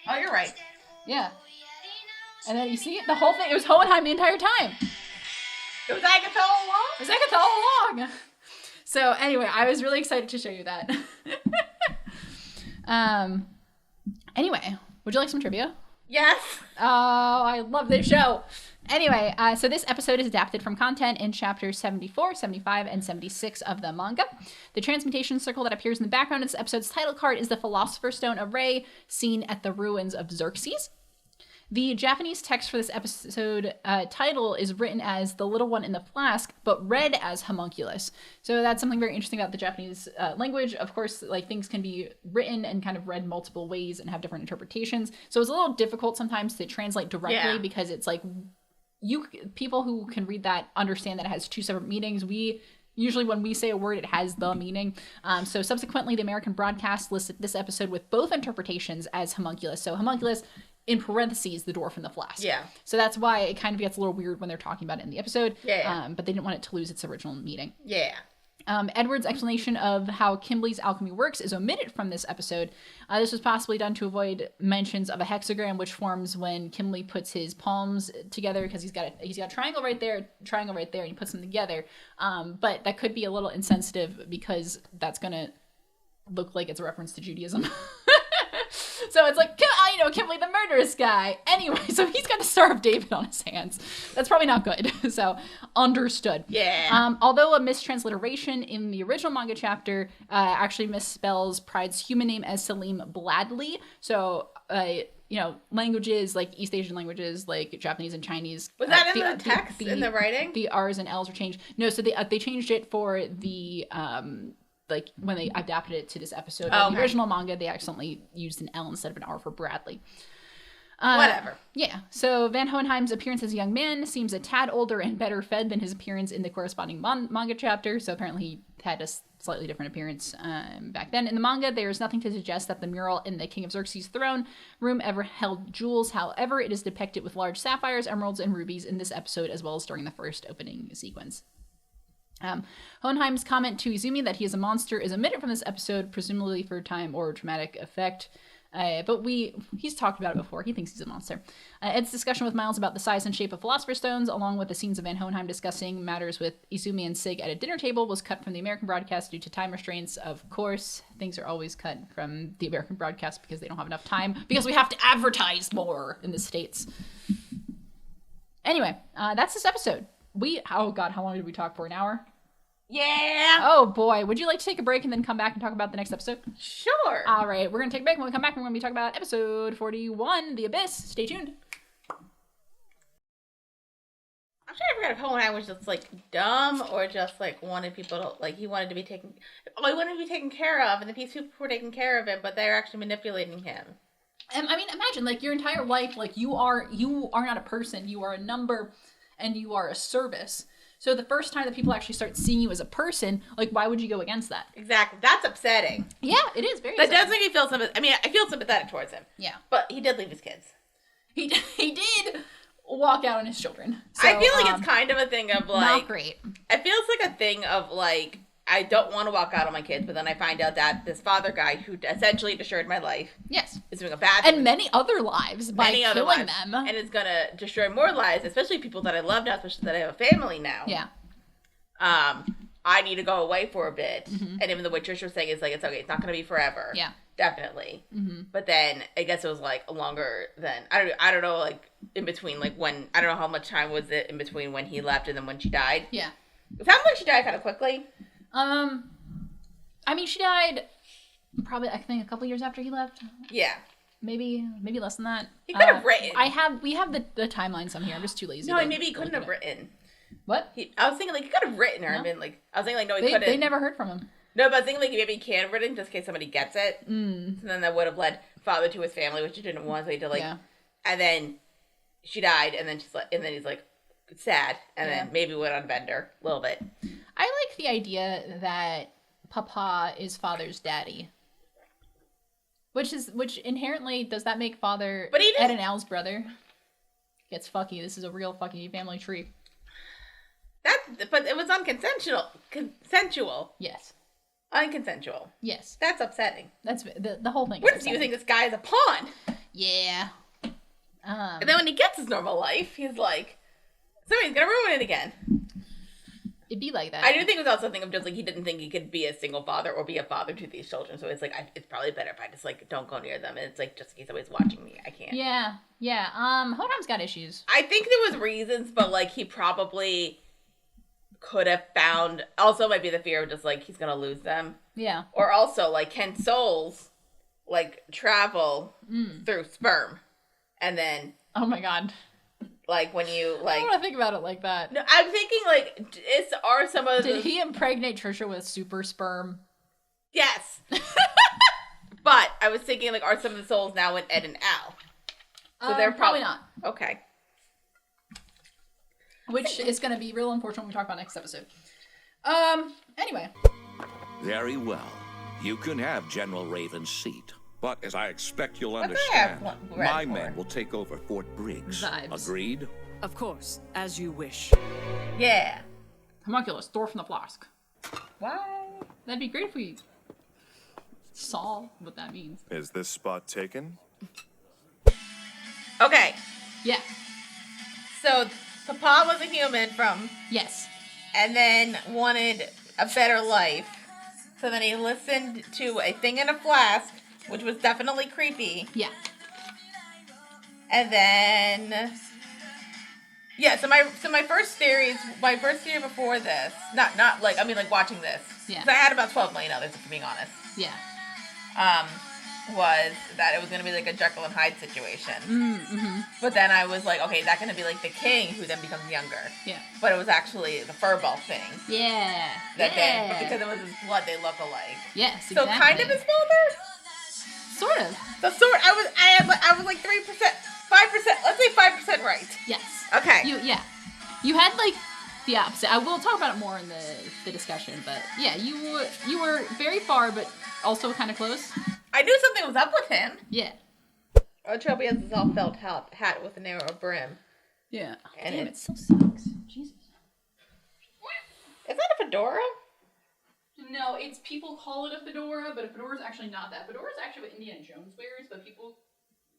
Oh, you're right. Yeah. And then you see it, the whole thing, it was Hohenheim the entire time. It was Agatha all along? It was Agatha all along! So anyway, I was really excited to show you that. Anyway, would you like some trivia? Yes. Oh, I love this show. Anyway, so this episode is adapted from content in chapters 74, 75, and 76 of the manga. The transmutation circle that appears in the background of this episode's title card is the Philosopher's Stone array seen at the ruins of Xerxes. The Japanese text for this episode title is written as The Little One in the Flask, but read as homunculus. So that's something very interesting about the Japanese language. Of course, like things can be written and kind of read multiple ways and have different interpretations. So it's a little difficult sometimes to translate directly because it's like people who can read that understand that it has two separate meanings. Usually when we say a word, it has the meaning. So subsequently, the American broadcast listed this episode with both interpretations as homunculus. So homunculus, in parentheses, the dwarf in the flask. Yeah. So that's why it kind of gets a little weird when they're talking about it in the episode. Yeah. But they didn't want it to lose its original meaning. Yeah. Edward's explanation of how Kimbley's alchemy works is omitted from this episode. This was possibly done to avoid mentions of a hexagram, which forms when Kimbley puts his palms together, because he's got a triangle right there, and he puts them together. But that could be a little insensitive because that's going to look like it's a reference to Judaism. So it's like, Kimbley the murderous guy. Anyway, so he's got the Star of David on his hands. That's probably not good. So, understood. Yeah. Although a mistransliteration in the original manga chapter actually misspells Pride's human name as Salim Bladley. So, languages like East Asian languages like Japanese and Chinese. Was that in the text, in the writing? The R's and L's were changed. No, so they changed it for the... like when they adapted it to this episode. The original manga, they accidentally used an L instead of an R for Bradley. Whatever. Yeah. So Van Hohenheim's appearance as a young man seems a tad older and better fed than his appearance in the corresponding manga chapter. So apparently he had a slightly different appearance back then. In the manga, there's nothing to suggest that the mural in the King of Xerxes' throne room ever held jewels. However, it is depicted with large sapphires, emeralds, and rubies in this episode, as well as during the first opening sequence. Hohenheim's comment to Izumi that he is a monster is omitted from this episode, presumably for time or dramatic effect. But he's talked about it before. He thinks he's a monster. Ed's discussion with Miles about the size and shape of Philosopher's Stones, along with the scenes of Van Hohenheim discussing matters with Izumi and Sig at a dinner table, was cut from the American broadcast due to time restraints. Of course, things are always cut from the American broadcast because they don't have enough time, because we have to advertise more in the States. Anyway, that's this episode. Oh God, how long did we talk for? An hour? Yeah. Oh boy. Would you like to take a break and then come back and talk about the next episode? Sure. All right. We're going to take a break. When we come back, we're going to be talking about episode 41, The Abyss. Stay tuned. I'm trying to figure out if Hohenheim was just like dumb or just like wanted people to he wanted to be taken care of, and the people were taking care of him, but they're actually manipulating him. I mean, imagine like your entire life, like you are not a person, you are a number, and you are a service. So the first time that people actually start seeing you as a person, like, why would you go against that? Exactly. That's upsetting. Yeah, it is very upsetting. That does make me feel sympathetic. I mean, I feel sympathetic towards him. Yeah. But he did leave his kids. He did walk out on his children. So, I feel like it's kind of a thing of, like... Not great. It feels like a thing of, like, I don't want to walk out on my kids, but then I find out that this father guy who essentially destroyed my life... Yes. ...is doing a bad thing. And many other lives by killing them. And is going to destroy more lives, especially people that I love now, especially that I have a family now. Yeah. I need to go away for a bit. Mm-hmm. And even the way Trish was saying is like, it's okay, it's not going to be forever. Yeah. Definitely. Mm-hmm. But then I guess it was like longer than, I don't know, like in between, like when, I don't know how much time was it in between when he left and then when she died. Yeah. It sounds like she died kind of quickly. I mean, she died probably, I think, a couple years after he left. Yeah. Maybe less than that. He could have written. We have the timelines on here. I'm just too lazy. No, maybe he couldn't have written. What? I was thinking, like, he could have written her. No. I mean, like, I was thinking, like, no, he couldn't. They never heard from him. No, but I was thinking, like, maybe he can have written just in case somebody gets it. Mm. So then that would have led father to his family, which he didn't want. So he did, like, and then she died, and then he's like, sad, and then maybe went on bender a little bit. I like the idea that Papa is father's daddy. Which inherently, does that make father Ed and Al's brother? Gets fucky. This is a real fucky family tree. But it was unconsensual. Consensual. Yes. Unconsensual. Yes. That's upsetting. That's the whole thing. What do you think this guy is a pawn? Yeah. And then when he gets his normal life, he's like, somebody's gonna ruin it again. it'd be like that. I do think it was also something of just, like, he didn't think he could be a single father or be a father to these children. So it's like, it's probably better if I just, like, don't go near them. And it's like, just he's always watching me. I can't. Yeah. Hodam's got issues. I think there was reasons, but, like, he probably could have found, also might be the fear of just, like, he's going to lose them. Yeah. Or also, like, can souls, like, travel through sperm? And then... Oh, my God. Like, when you, like... I don't want to think about it like that. No, I'm thinking, like, are some of Did he impregnate Trisha with super sperm? Yes. But I was thinking, like, are some of the souls now in Ed and Al? So they're probably not. Okay. Which is going to be real unfortunate when we talk about next episode. Anyway. Very well. You can have General Raven's seat. But as I expect you'll What do I understand, have my for? men will take over Fort Briggs. Vibes. Agreed? Of course, as you wish. Yeah. Homunculus, Dwarf in the Flask. Why? That'd be great if we saw what that means. Is this spot taken? Okay. Yeah. So, Papa was a human from... Yes. And then wanted a better life. So then he listened to a thing in a flask, which was definitely creepy. Yeah. And then... Yeah, so my first theory before this, not like, I mean, like, watching this. Yeah. 'Cause I had about 12 million others, if I'm being honest. Yeah. Was that it was going to be like a Jekyll and Hyde situation. Mm-hmm. But then I was like, okay, is that going to be like the king who then becomes younger? Yeah. But it was actually the furball thing. Yeah. That yeah. then, because it was his blood, they look alike. Yes, So exactly. kind of his father? Sort of. The sort, I was like 3%, 5%, let's say 5% right. Yes. Okay. You had like the opposite. I will talk about it more in the discussion, but yeah, you were very far, but also kind of close. I knew something was up with him. Yeah. Ochobi has this all felt hat with a narrow brim. Yeah. And Damn, it still sucks. Jesus. Is that a fedora? No, it's people call it a fedora, but a fedora is actually not that. Fedora is actually what Indiana Jones wears, but people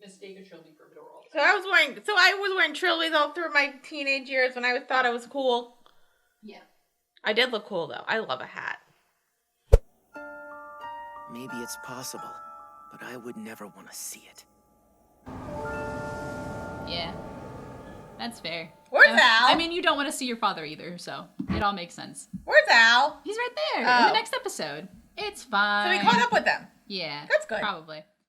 mistake a trilby for a fedora all the time. So I was wearing trilbies all through my teenage years when I thought I was cool. Yeah. I did look cool though. I love a hat. Maybe it's possible, but I would never want to see it. Yeah. That's fair. Where's Al? I mean, you don't want to see your father either, so it all makes sense. Where's Al? He's right there in the next episode. It's fine. So we caught up with them. Yeah. That's good. Probably.